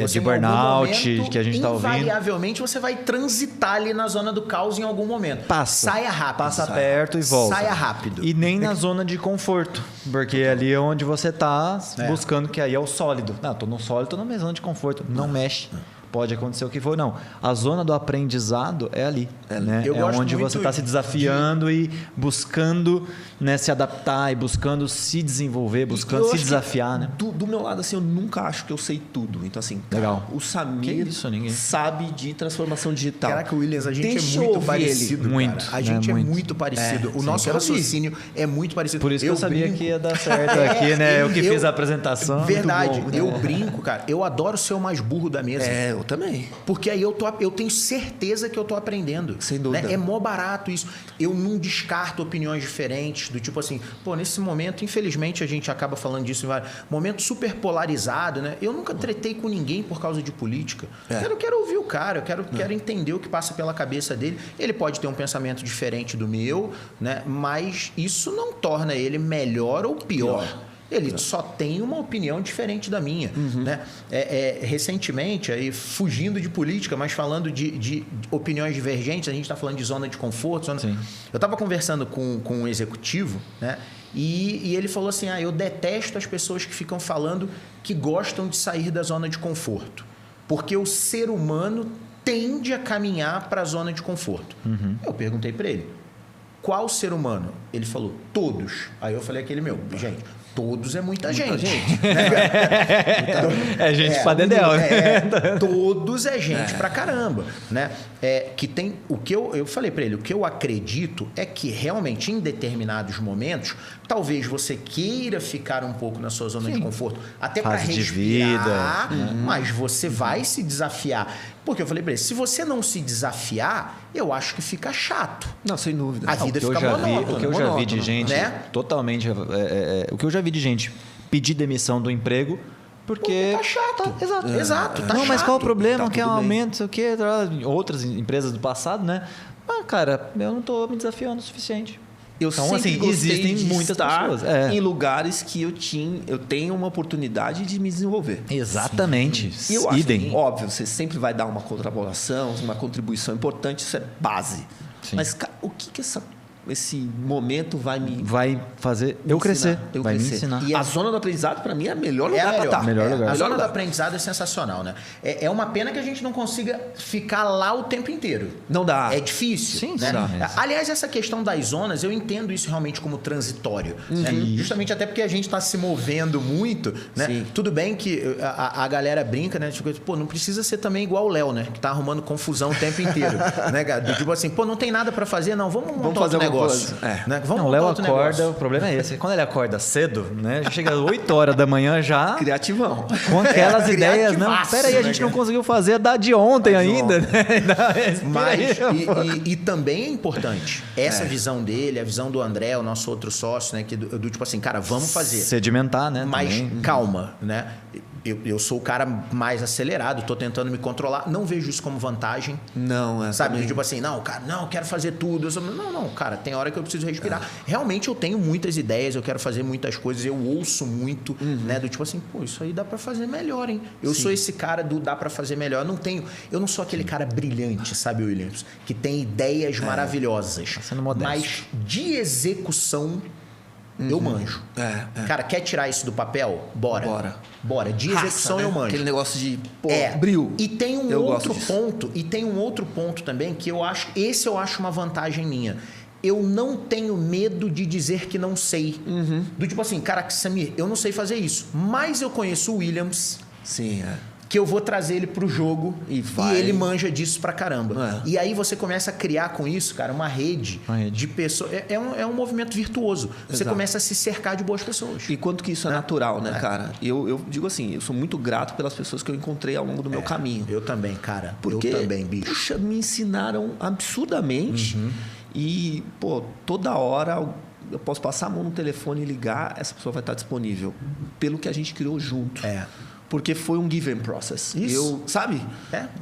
de burnout momento, que a gente está ouvindo. Invariavelmente você vai transitar ali na zona do caos em algum momento. Saia rápido. Passa perto e volta. Saia rápido. E nem na zona de conforto. Porque ali é onde você está buscando, que aí é o sólido. Não, estou no sólido, estou na minha zona de conforto. Não mexe. Pode acontecer o que for. Não. A zona do aprendizado é ali. Né? É onde você está se desafiando e buscando, né, se adaptar e buscando se desenvolver, buscando se desafiar. Né? Do meu lado, assim, eu nunca acho que eu sei tudo. Então, assim, legal. O Samir sabe de transformação digital. Caraca, Williams, a gente é muito parecido. Muito. A gente é muito parecido. O nosso raciocínio é muito parecido. Por isso que eu sabia que ia dar certo aqui, né? Eu que fiz a apresentação. Verdade. Eu brinco, cara. Eu adoro ser o mais burro da mesa. Eu também. Porque aí eu tenho certeza que eu tô aprendendo. Sem dúvida. Né? É mó barato isso. Eu não descarto opiniões diferentes, do tipo assim, nesse momento, infelizmente, a gente acaba falando disso em vários momentos super polarizado, né? Eu nunca tretei com ninguém por causa de política. Eu quero ouvir o cara, eu quero entender o que passa pela cabeça dele. Ele pode ter um pensamento diferente do meu, né? Mas isso não torna ele melhor ou pior. Ele só tem uma opinião diferente da minha. Né? Recentemente, aí, fugindo de política, mas falando de opiniões divergentes, a gente está falando de zona de conforto. Eu estava conversando com um executivo, né? E ele falou assim, eu detesto as pessoas que ficam falando que gostam de sair da zona de conforto. Porque o ser humano tende a caminhar para a zona de conforto. Eu perguntei para ele, qual ser humano? Ele falou, todos. Aí eu falei gente... Todos é muita gente. É gente pra dedéu. Todos é gente pra caramba. Né? Que tem, o que eu falei pra ele, o que eu acredito é que realmente em determinados momentos, talvez você queira ficar um pouco na sua zona de conforto, até para respirar, mas você vai se desafiar. Porque eu falei pra ele, se você não se desafiar, eu acho que fica chato. Não, sem dúvida. A vida fica monótona. O que eu já vi de gente, totalmente... o que eu já vi de gente pedir demissão do emprego Porque tá chato. Exato. Tá não, chato. mas qual o problema? Tá Quer um aumento, não sei o quê. Outras empresas do passado, né? Cara, eu não estou me desafiando o suficiente. Então, assim, existem muitas pessoas em lugares que eu tenho uma oportunidade de me desenvolver. Exatamente. E eu acho que, óbvio, você sempre vai dar uma colaboração, uma contribuição importante, isso é base. Sim. Mas o que esse momento vai fazer eu crescer, vai me ensinar. E a zona do aprendizado, para mim, é o melhor lugar para estar. A zona do aprendizado é sensacional, né? É uma pena que a gente não consiga ficar lá o tempo inteiro. Não dá. É difícil. Sim, né? Dá. Aliás, essa questão das zonas, eu entendo isso realmente como transitório. Né? Justamente até porque a gente está se movendo muito, né? Sim. Tudo bem que a galera brinca, né? Tipo, pô, não precisa ser também igual o Léo, né? Que tá arrumando confusão o tempo inteiro. Né, cara? Tipo assim, pô, não tem nada para fazer, não. Vamos fazer um negócio. Né? Não, o Léo acorda, o problema é esse. Quando ele acorda cedo, né? Já chega às 8 horas da manhã já. Criativão. Com aquelas ideias. Não, peraí, a gente não conseguiu fazer da de ontem ainda. Né? Mas, e também é importante essa visão dele, a visão do André, o nosso outro sócio, né? Que do tipo assim, cara, vamos fazer. Sedimentar, né? Mas calma, né? Eu sou o cara mais acelerado, tô tentando me controlar. Não vejo isso como vantagem. Não, sabe? Também. Tipo assim, não, cara, não, eu quero fazer tudo. Não, cara, tem hora que eu preciso respirar. Realmente eu tenho muitas ideias, eu quero fazer muitas coisas, eu ouço muito, né? Do tipo assim, pô, isso aí dá pra fazer melhor, hein? Eu sou esse cara do dá pra fazer melhor. Eu não sou aquele cara brilhante, sabe, Williams? Que tem ideias maravilhosas. Tá sendo modesto. Mas de execução... eu manjo. Cara, quer tirar isso do papel? Bora. De execução, né? Eu manjo. Aquele negócio de brilho. E tem um outro ponto também que eu acho uma vantagem minha. Eu não tenho medo de dizer que não sei. Do tipo assim, cara, Samir, eu não sei fazer isso, mas eu conheço o Williams. Sim, que eu vou trazer ele pro jogo e ele manja disso pra caramba. E aí você começa a criar com isso, cara, uma rede de pessoas. É um movimento virtuoso. Você começa a se cercar de boas pessoas. E quanto que isso é natural, né, cara? Eu digo assim, eu sou muito grato pelas pessoas que eu encontrei ao longo do meu caminho. Eu também, cara. Porque, eu também, bicho. Puxa, me ensinaram absurdamente. E, pô, toda hora eu posso passar a mão no telefone e ligar, essa pessoa vai estar disponível. Pelo que a gente criou junto. Porque foi um given process. Isso. Sabe?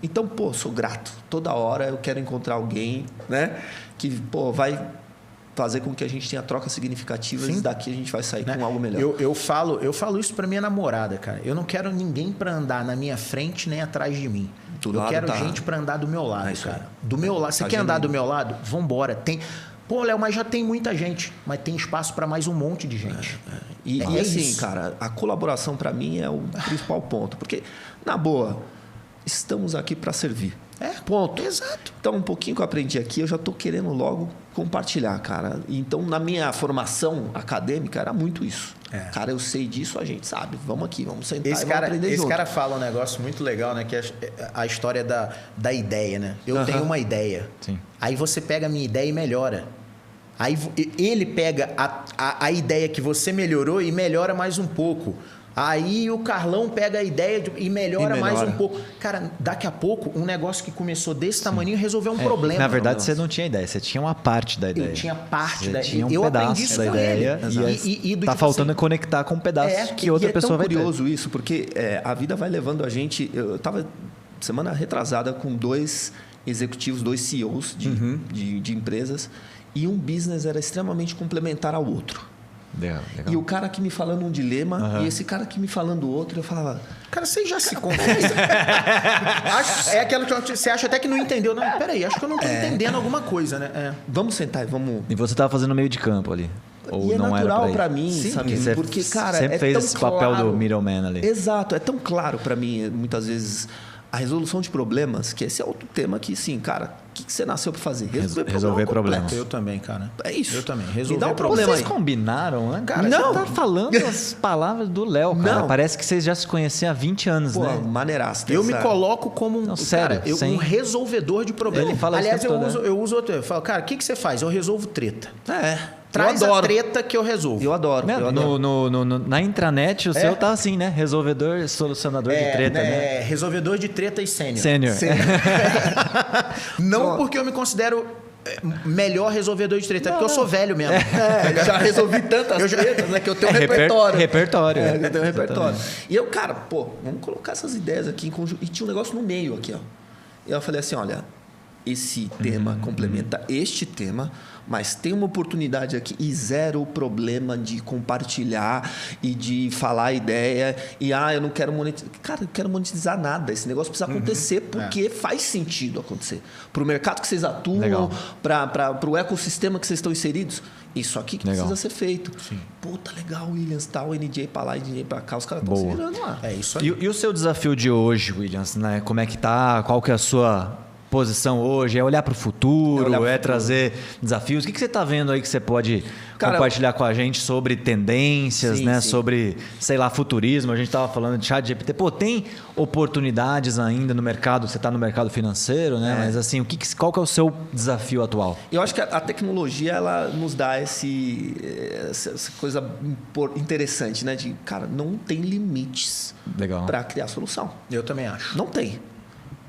Então, pô, sou grato. Toda hora eu quero encontrar alguém, né? Que, pô, vai fazer com que a gente tenha trocas significativas e daqui a gente vai sair com algo melhor. Eu falo isso pra minha namorada, cara. Eu não quero ninguém pra andar na minha frente nem atrás de mim. Eu quero gente pra andar do meu lado, cara. Do meu lado. Você quer andar do meu lado? Vambora. Pô, Léo, mas já tem muita gente. Mas tem espaço para mais um monte de gente. E assim, isso. Cara, a colaboração para mim é o principal ponto. Porque, na boa, estamos aqui para servir. Ponto. Exato. Então, um pouquinho que eu aprendi aqui, eu já estou querendo logo compartilhar, cara. Então, na minha formação acadêmica, era muito isso. Cara, eu sei disso, a gente sabe. Vamos aqui, vamos sentar e vamos aprender junto. Esse cara fala um negócio muito legal, né? Que é a história da ideia, né? Eu tenho uma ideia. Sim. Aí você pega a minha ideia e melhora. Aí ele pega a ideia que você melhorou e melhora mais um pouco. Aí o Carlão pega a ideia e melhora mais um pouco. Cara, daqui a pouco, um negócio que começou desse tamanho resolveu um problema. Na verdade, você não tinha ideia, você tinha uma parte da ideia. Eu tinha parte da ideia. Tinha um pedaço da ideia. E tá faltando conectar com um pedaço que outra pessoa vai ter. É curioso isso, porque a vida vai levando a gente... Eu estava semana retrasada com 2 executivos, 2 CEOs de empresas, e um business era extremamente complementar ao outro. Legal. E o cara aqui me falando um dilema e esse cara aqui me falando outro, eu falava... Cara, você já se confessa. É aquilo que você acha até que não entendeu. Não, peraí, acho que eu não estou entendendo alguma coisa, né? Vamos sentar e vamos... E você estava fazendo meio de campo ali. Ou e é não natural para mim, sabe? Porque, cara, sempre fez esse papel do middleman ali. Exato, é tão claro para mim, muitas vezes... A resolução de problemas, que esse é outro tema que, sim, cara, o que você nasceu para fazer? Resolver problemas. Eu também, cara. É isso. Eu também. Resolver um problema. Vocês combinaram, né? Cara, não. Você tá falando as palavras do Léo, cara. Não. Parece que vocês já se conheciam há 20 anos, né? Maneiraço. Eu me coloco como um resolvedor de problemas. Ele fala Aliás, eu uso outro. Eu falo, cara, o que você faz? Eu resolvo treta. Traz a treta que eu resolvo. Eu adoro. Na intranet, o seu tá assim, né? Resolvedor, solucionador de treta, né? Resolvedor de treta e sênior. Sênior. Não porque eu me considero melhor resolvedor de treta, porque eu sou velho mesmo. Já resolvi tantas tretas, né? Que eu tenho um repertório. Eu tenho um repertório. E eu, cara, vamos colocar essas ideias aqui em conjunto. E tinha um negócio no meio aqui, ó. E eu falei assim, olha, esse tema complementa este tema, mas tem uma oportunidade aqui e zero problema de compartilhar e de falar a ideia e eu não quero monetizar. Cara, eu não quero monetizar nada. Esse negócio precisa acontecer porque faz sentido acontecer. Para o mercado que vocês atuam, para o ecossistema que vocês estão inseridos, isso aqui que precisa ser feito. Sim. Puta, legal, Williams, tal, NJ para lá, NJ para cá, os caras estão se virando lá. É isso aí. E o seu desafio de hoje, Williams, né? Como é que tá? Qual que é a sua posição hoje? É olhar para o futuro, trazer desafios? O que você está vendo aí que você pode compartilhar com a gente sobre tendências, né? Sim. Sobre, sei lá, futurismo? A gente estava falando de ChatGPT. Tem oportunidades ainda no mercado? Você está no mercado financeiro, né? Mas assim, qual que é o seu desafio atual? Eu acho que a tecnologia ela nos dá essa coisa interessante, né? De, cara, não tem limites para criar solução. Eu também acho. Não tem.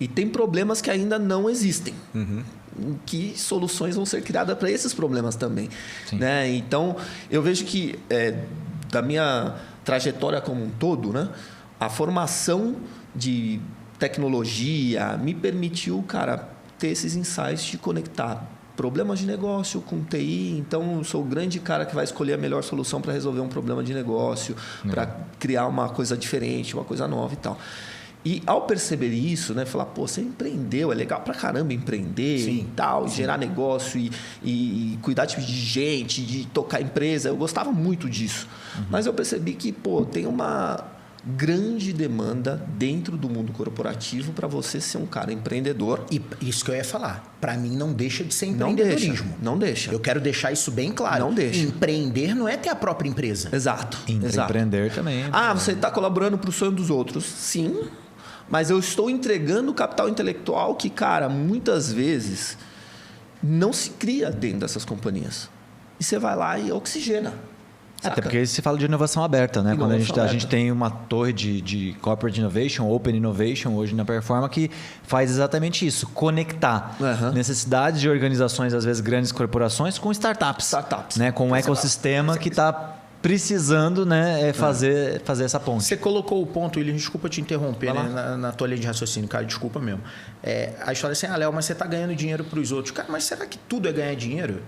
E tem problemas que ainda não existem. Que soluções vão ser criadas para esses problemas também. Né? Então, eu vejo que, da minha trajetória como um todo, né, a formação de tecnologia me permitiu, cara, ter esses insights de conectar problemas de negócio com TI. Então, eu sou o grande cara que vai escolher a melhor solução para resolver um problema de negócio, para criar uma coisa diferente, uma coisa nova e tal. E ao perceber isso, né, falar, você empreendeu, é legal pra caramba empreender e tal, gerar negócio e cuidar de gente, de tocar empresa. Eu gostava muito disso. Mas eu percebi que, tem uma grande demanda dentro do mundo corporativo para você ser um cara empreendedor. E isso que eu ia falar. Para mim, não deixa de ser empreendedorismo. Não deixa. Eu quero deixar isso bem claro. Não deixa. Empreender não é ter a própria empresa. Exato. Empreender também. Você está colaborando para o sonho dos outros. Sim. Mas eu estou entregando capital intelectual que, cara, muitas vezes não se cria dentro dessas companhias. E você vai lá e oxigena. Até porque se fala de inovação aberta, né? Quando a gente tem uma torre de Corporate Innovation, Open Innovation hoje na Performa que faz exatamente isso, conectar necessidades de organizações, às vezes grandes corporações, com startups. Né? Com um ecossistema que está precisando, né, fazer essa ponte. Você colocou o ponto, William, desculpa te interromper, né, na tua linha de raciocínio, cara, desculpa mesmo. A história é assim, Léo, mas você está ganhando dinheiro para os outros. Cara, mas será que tudo é ganhar dinheiro?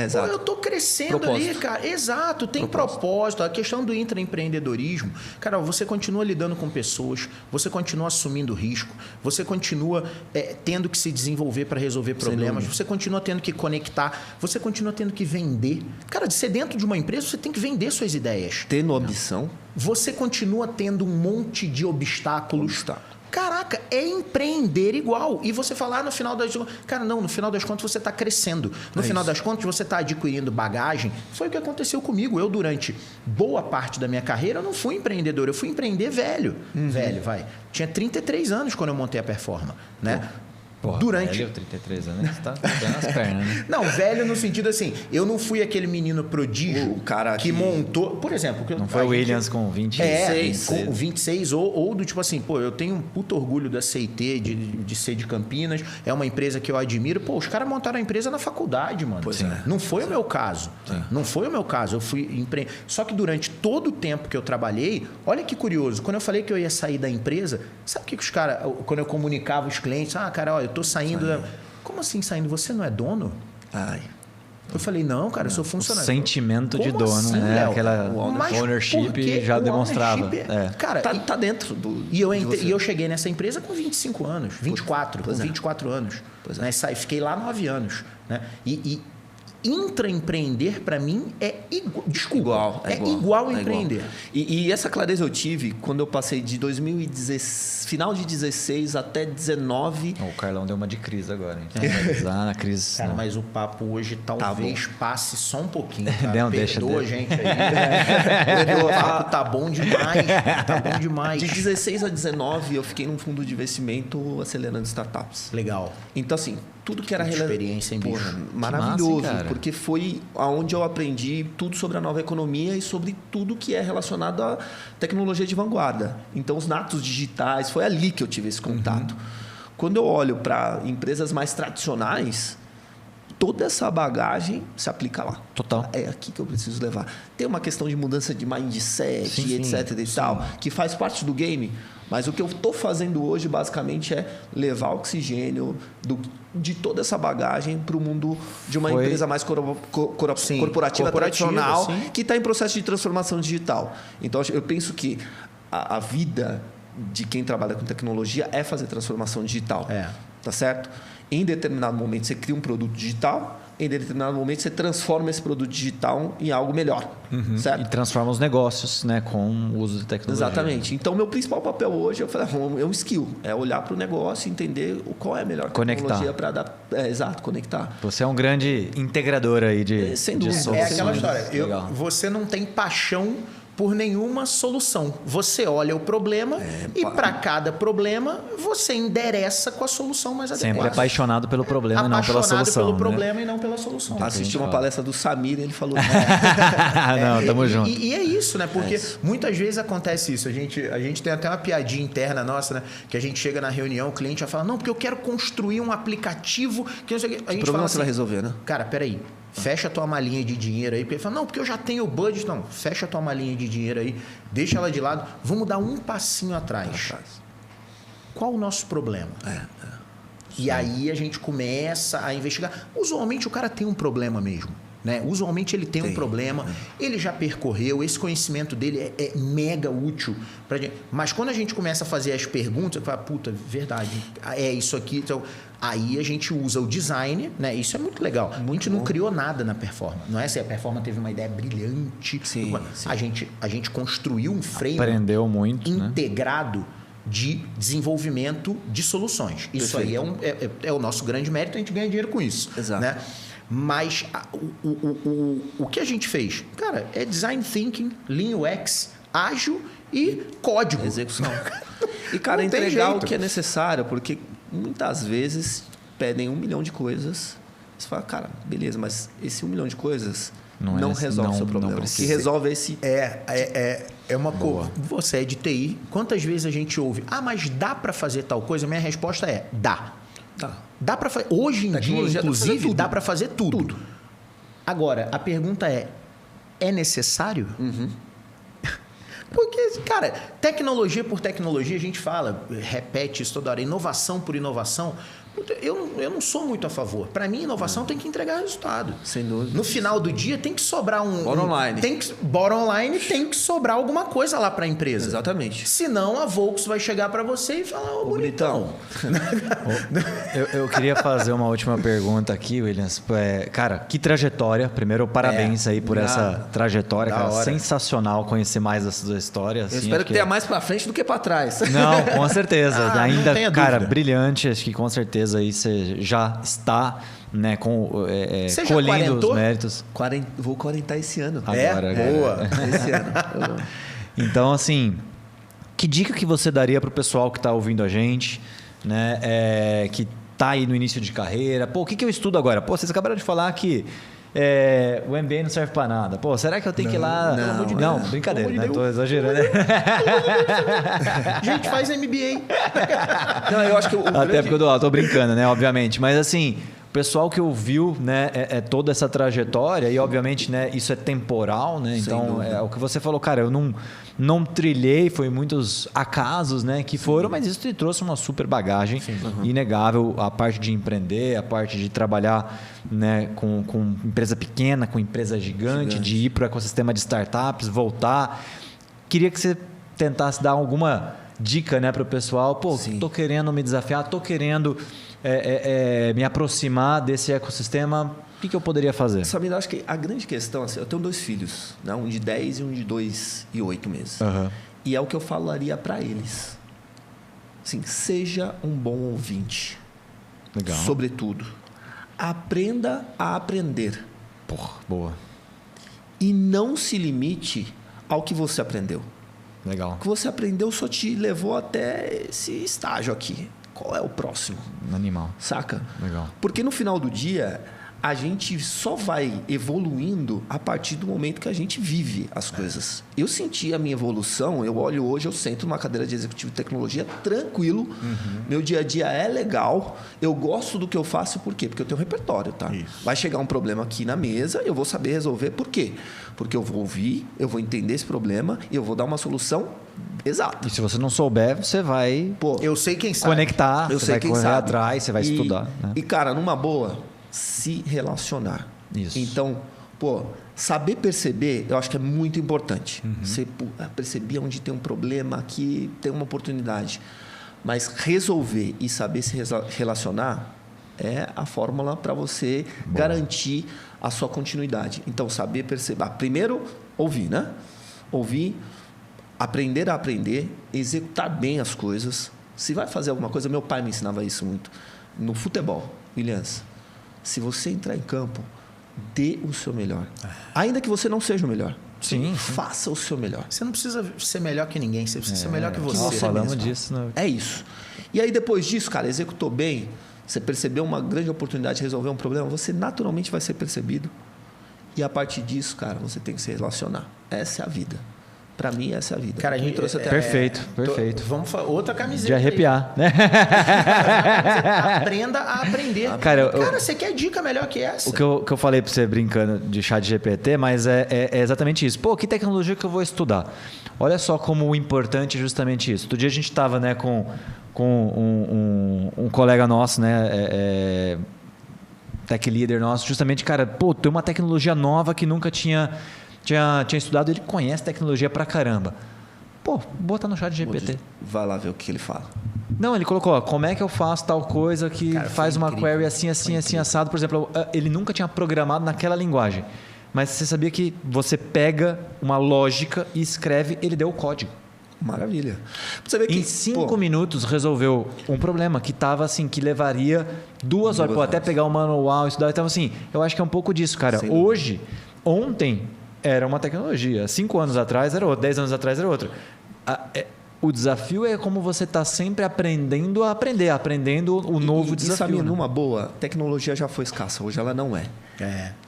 Exato. Eu estou crescendo ali, cara. Exato, tem propósito. A questão do intraempreendedorismo, cara, você continua lidando com pessoas, você continua assumindo risco, você continua tendo que se desenvolver para resolver problemas, você continua tendo que conectar, você continua tendo que vender. Cara, de ser dentro de uma empresa, você tem que vender suas ideias. Tendo ambição. Você continua tendo um monte de obstáculos. Caraca, é empreender igual. E você falar no final das contas... Cara, não, no final das contas você está crescendo. No final das contas você está adquirindo bagagem. Foi o que aconteceu comigo. Eu, durante boa parte da minha carreira, eu não fui empreendedor. Eu fui empreender velho. Velho, vai. Tinha 33 anos quando eu montei a Performa, né? Velho, 33 anos, você tá dando as pernas, né? Não, velho no sentido assim, eu não fui aquele menino prodígio, o cara que montou... Por exemplo... Não foi o Williams com 26? Com 26, ou do tipo assim, eu tenho um puto orgulho da CIT, de ser de Campinas, é uma empresa que eu admiro. Os caras montaram a empresa na faculdade, mano. Não foi o meu caso. Não foi o meu caso. Eu fui empreender. Só que durante todo o tempo que eu trabalhei, olha que curioso, quando eu falei que eu ia sair da empresa, sabe o que os caras, quando eu comunicava os clientes, cara, olha, eu tô saindo... Como assim saindo? Você não é dono? Eu falei, não, cara, eu sou funcionário. O sentimento de dono, assim, né? Léo? Aquela ownership já demonstrava. Cara, tá dentro do... E eu cheguei nessa empresa com 25 anos, 24, com 24 anos. Né? Fiquei lá 9 anos. Né? E intraempreender, para mim, é igual. Desculpa. É igual empreender. E essa clareza eu tive quando eu passei de 2016, final de 16 até 19. O Carlão deu uma de crise agora, hein? Na crise. Cara, mas o papo hoje talvez passe só um pouquinho. Cara. Perdoa a gente aí. O papo tá bom demais. Tá bom demais. De 16 a 19, eu fiquei num fundo de investimento acelerando startups. Legal. Então, assim, tudo que era experiência em bicho. Maravilhoso, massa, porque foi aonde eu aprendi tudo sobre a nova economia e sobre tudo que é relacionado à tecnologia de vanguarda. Então, os natos digitais, foi ali que eu tive esse contato. Quando eu olho para empresas mais tradicionais, toda essa bagagem se aplica lá. Total. É aqui que eu preciso levar. Tem uma questão de mudança de mindset, etc. e tal, que faz parte do game. Mas o que eu estou fazendo hoje, basicamente, é levar oxigênio de toda essa bagagem para o mundo de uma empresa mais corporativa tradicional, que está em processo de transformação digital. Então, eu penso que a vida de quem trabalha com tecnologia é fazer transformação digital. Tá certo? Em determinado momento, você cria um produto digital. Em determinado momento, você transforma esse produto digital em algo melhor. Certo? E transforma os negócios, né, com o uso de tecnologia. Exatamente. Então, meu principal papel hoje é um skill. É olhar para o negócio e entender qual é a melhor tecnologia para dar. Exato, conectar. Você é um grande integrador aí de. Sem dúvida. É aquela história. Você não tem paixão por nenhuma solução. Você olha o problema e para cada problema você endereça com a solução mais adequada. Sempre apaixonado pelo problema e não pela solução. Apaixonado pelo problema e não pela solução. Assisti uma palestra do Samir e ele falou... Não, tamo junto. E é isso, né? Porque muitas vezes acontece isso. A gente tem até uma piadinha interna nossa, né? Que a gente chega na reunião, o cliente vai falar, não, porque eu quero construir um aplicativo... Que não sei o que. A gente problema fala você vai resolver, né? Cara, peraí. Fecha a tua malinha de dinheiro aí. Porque ele fala, não, porque eu já tenho o budget. Não, fecha a tua malinha de dinheiro aí. Deixa ela de lado. Vamos dar um passinho atrás. Qual o nosso problema? E aí a gente começa a investigar. Usualmente o cara tem um problema mesmo. Né? Usualmente ele tem um problema, ele já percorreu, esse conhecimento dele é mega útil pra gente. Mas quando a gente começa a fazer as perguntas, fala, puta, verdade, é isso aqui. Então, aí a gente usa o design, né? Isso é muito legal. A gente não criou nada na performance. Não é se a performance teve uma ideia brilhante. A gente construiu um frame aprendeu muito, integrado, né? De desenvolvimento de soluções. Isso aí é o nosso grande mérito, a gente ganha dinheiro com isso. Exato. Né? Mas o que a gente fez? Cara, é design thinking, lean UX, ágil e código. Execução. E, cara, entregar o que é necessário, porque muitas vezes pedem 1 milhão de coisas. Você fala, cara, beleza, mas esse 1 milhão de coisas não resolve o seu problema. O que resolve é esse... É uma coisa. Você é de TI. Quantas vezes a gente ouve, mas dá para fazer tal coisa? Minha resposta é, dá. Dá para fazer. Hoje em dia, inclusive, dá para fazer tudo. Agora, a pergunta é necessário? Porque, cara, tecnologia por tecnologia, a gente fala, repete isso toda hora, inovação por inovação. Eu não sou muito a favor. Para mim, inovação tem que entregar resultado. Sem dúvida. No final do dia, tem que sobrar bottom line. Bottom line tem que sobrar alguma coisa lá para a empresa. Exatamente. Senão, a Volks vai chegar para você e falar, ô, bonitão. Eu queria fazer uma última pergunta aqui, Williams. Cara, que trajetória. Primeiro, parabéns aí por essa trajetória, cara. Sensacional conhecer mais dessa sua história. Eu espero que tenha mais para frente do que para trás. Não, com certeza. Ainda, cara, brilhante. Acho que com certeza aí você já está, né, colhendo os méritos. Vou 40 esse ano. Agora, boa. Esse ano. Então, assim, que dica que você daria para o pessoal que está ouvindo a gente, né, que está aí no início de carreira? Pô, o que eu estudo agora? Pô, vocês acabaram de falar que o MBA não serve para nada. Pô, será que eu tenho que ir lá? Não, brincadeira, né? Tô exagerando. Gente, faz MBA. Não, eu acho que até porque eu tô brincando, né? Obviamente. Mas assim, o pessoal que ouviu, né, toda essa trajetória, e obviamente, né, isso é temporal, né? Então, é o que você falou, cara, eu não trilhei, foi muitos acasos, né, que foram, mas isso te trouxe uma super bagagem inegável, a parte de empreender, a parte de trabalhar, né, com empresa pequena, com empresa gigante, de ir para o ecossistema de startups, voltar. Queria que você tentasse dar alguma dica, né, para o pessoal. Pô, tô querendo me desafiar, tô querendo me aproximar desse ecossistema. O que eu poderia fazer? Samir, eu acho que a grande questão, assim, eu tenho 2 filhos, né? Um de 10 e um de 2 e 8 meses. E é o que eu falaria para eles. Assim, seja um bom ouvinte. Legal. Sobretudo. Aprenda a aprender. Porra, boa. E não se limite ao que você aprendeu. Legal. O que você aprendeu só te levou até esse estágio aqui. Qual é o próximo? Animal. Saca? Legal. Porque no final do dia, a gente só vai evoluindo a partir do momento que a gente vive as coisas. Eu senti a minha evolução, eu olho hoje, eu sento numa cadeira de executivo de tecnologia tranquilo, meu dia a dia é legal, eu gosto do que eu faço, por quê? Porque eu tenho um repertório, tá? Isso. Vai chegar um problema aqui na mesa, eu vou saber resolver, por quê? Porque eu vou ouvir, eu vou entender esse problema e eu vou dar uma solução exata. E se você não souber, você vai eu sei quem sabe. Conectar, eu você sei vai quem correr sabe. Atrás, você vai estudar. Né? E, cara, numa boa, se relacionar. Isso. Então, saber perceber, eu acho que é muito importante. Você perceber onde tem um problema, aqui tem uma oportunidade. Mas resolver e saber se relacionar é a fórmula para você garantir a sua continuidade. Então, saber perceber. Primeiro, ouvir, né? Ouvir, aprender a aprender, executar bem as coisas. Se vai fazer alguma coisa, meu pai me ensinava isso muito. No futebol, Williams, se você entrar em campo, dê o seu melhor. Ainda que você não seja o melhor. Sim. Faça o seu melhor. Você não precisa ser melhor que ninguém, você precisa ser melhor que você. Nós falamos disso. Né? É isso. E aí, depois disso, cara, executou bem, você percebeu uma grande oportunidade de resolver um problema, você naturalmente vai ser percebido. E a partir disso, cara, você tem que se relacionar. Essa é a vida. Pra mim, essa é a vida. Cara, a gente trouxe até... Perfeito. Vamos falar outra camiseta. De arrepiar, né? Aprenda a aprender. Cara, você quer dica melhor que essa? O que eu falei pra você brincando de ChatGPT, mas é exatamente isso. Que tecnologia que eu vou estudar? Olha só como importante é justamente isso. Outro dia a gente estava, né, com um colega nosso, né, tech leader nosso, justamente, cara, tem uma tecnologia nova que nunca tinha estudado, ele conhece tecnologia pra caramba. Bota no ChatGPT. Vai lá ver o que ele fala. Não, ele colocou, como é que eu faço tal coisa que faz uma query assim, assado. Por exemplo, ele nunca tinha programado naquela linguagem. Mas você sabia que você pega uma lógica e escreve, ele deu o código. Maravilha. Você vê que, em 5 minutos resolveu um problema que estava assim, que levaria 2 horas. Até pegar o manual, estudar. Então, assim, eu acho que é um pouco disso, cara. Ontem era uma tecnologia. 5 anos atrás era outra. 10 anos atrás era outra. O desafio é como você está sempre aprendendo a aprender, aprendendo o novo desafio. Sabe, numa boa, tecnologia já foi escassa, hoje ela não é.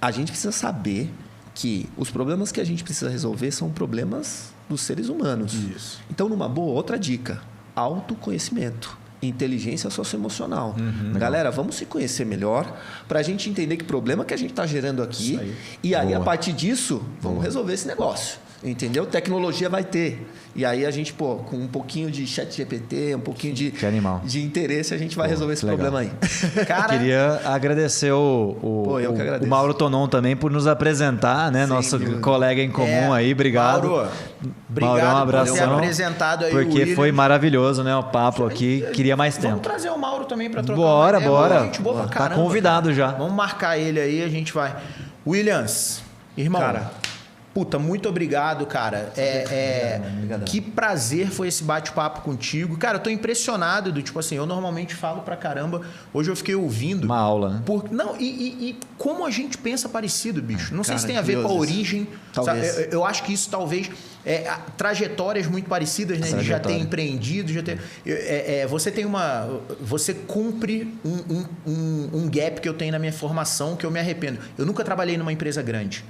A gente precisa saber que os problemas que a gente precisa resolver são problemas dos seres humanos. Isso. Então, numa boa, outra dica, autoconhecimento. Inteligência socioemocional. Galera, vamos se conhecer melhor para a gente entender que problema que a gente está gerando aqui. E aí, a partir disso, vamos resolver esse negócio. Entendeu? Tecnologia vai ter. E aí a gente, com um pouquinho de ChatGPT, um pouquinho de interesse, a gente vai resolver esse problema aí. Cara, queria agradecer o Mauro Tonon também por nos apresentar, né? Nosso colega em comum aí. Obrigado. Mauro, obrigado um abração, por ter apresentado aí porque foi maravilhoso, né? O papo aqui. Queria mais tempo. Vamos trazer o Mauro também para trocar uma ideia. Bora. Gente boa pra caramba, tá convidado já. Vamos marcar ele aí, a gente vai. Williams, irmão. Muito obrigado, cara. Que prazer foi esse bate-papo contigo. Cara, eu tô impressionado do tipo assim, eu normalmente falo pra caramba. Hoje eu fiquei ouvindo. Uma aula, né? E como a gente pensa parecido, bicho. Não sei se tem a ver com a origem. Talvez. Eu acho que isso talvez... trajetórias muito parecidas, né? De já ter empreendido, já ter... Você cumpre um gap que eu tenho na minha formação que eu me arrependo. Eu nunca trabalhei numa empresa grande.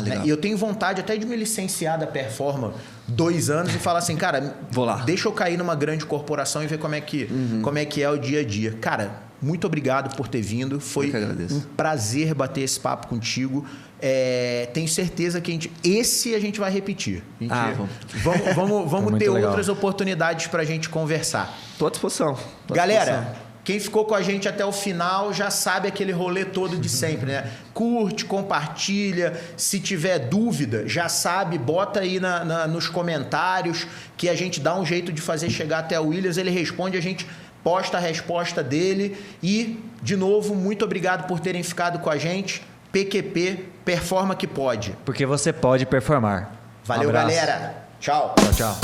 Legal. E eu tenho vontade até de me licenciar da Performa 2 anos e falar assim, cara, vou lá. Deixa eu cair numa grande corporação e ver como é que é o dia a dia. Cara, muito obrigado por ter vindo. Foi um prazer bater esse papo contigo. Tenho certeza que a gente vai repetir. Vamos ter outras oportunidades para a gente conversar. Estou à disposição. Galera, quem ficou com a gente até o final já sabe aquele rolê todo de sempre, né? Curte, compartilha. Se tiver dúvida, já sabe, bota aí nos comentários que a gente dá um jeito de fazer chegar até o Williams. Ele responde, a gente posta a resposta dele. E, de novo, muito obrigado por terem ficado com a gente. PQP, performa que pode. Porque você pode performar. Valeu, galera. Tchau. Tchau.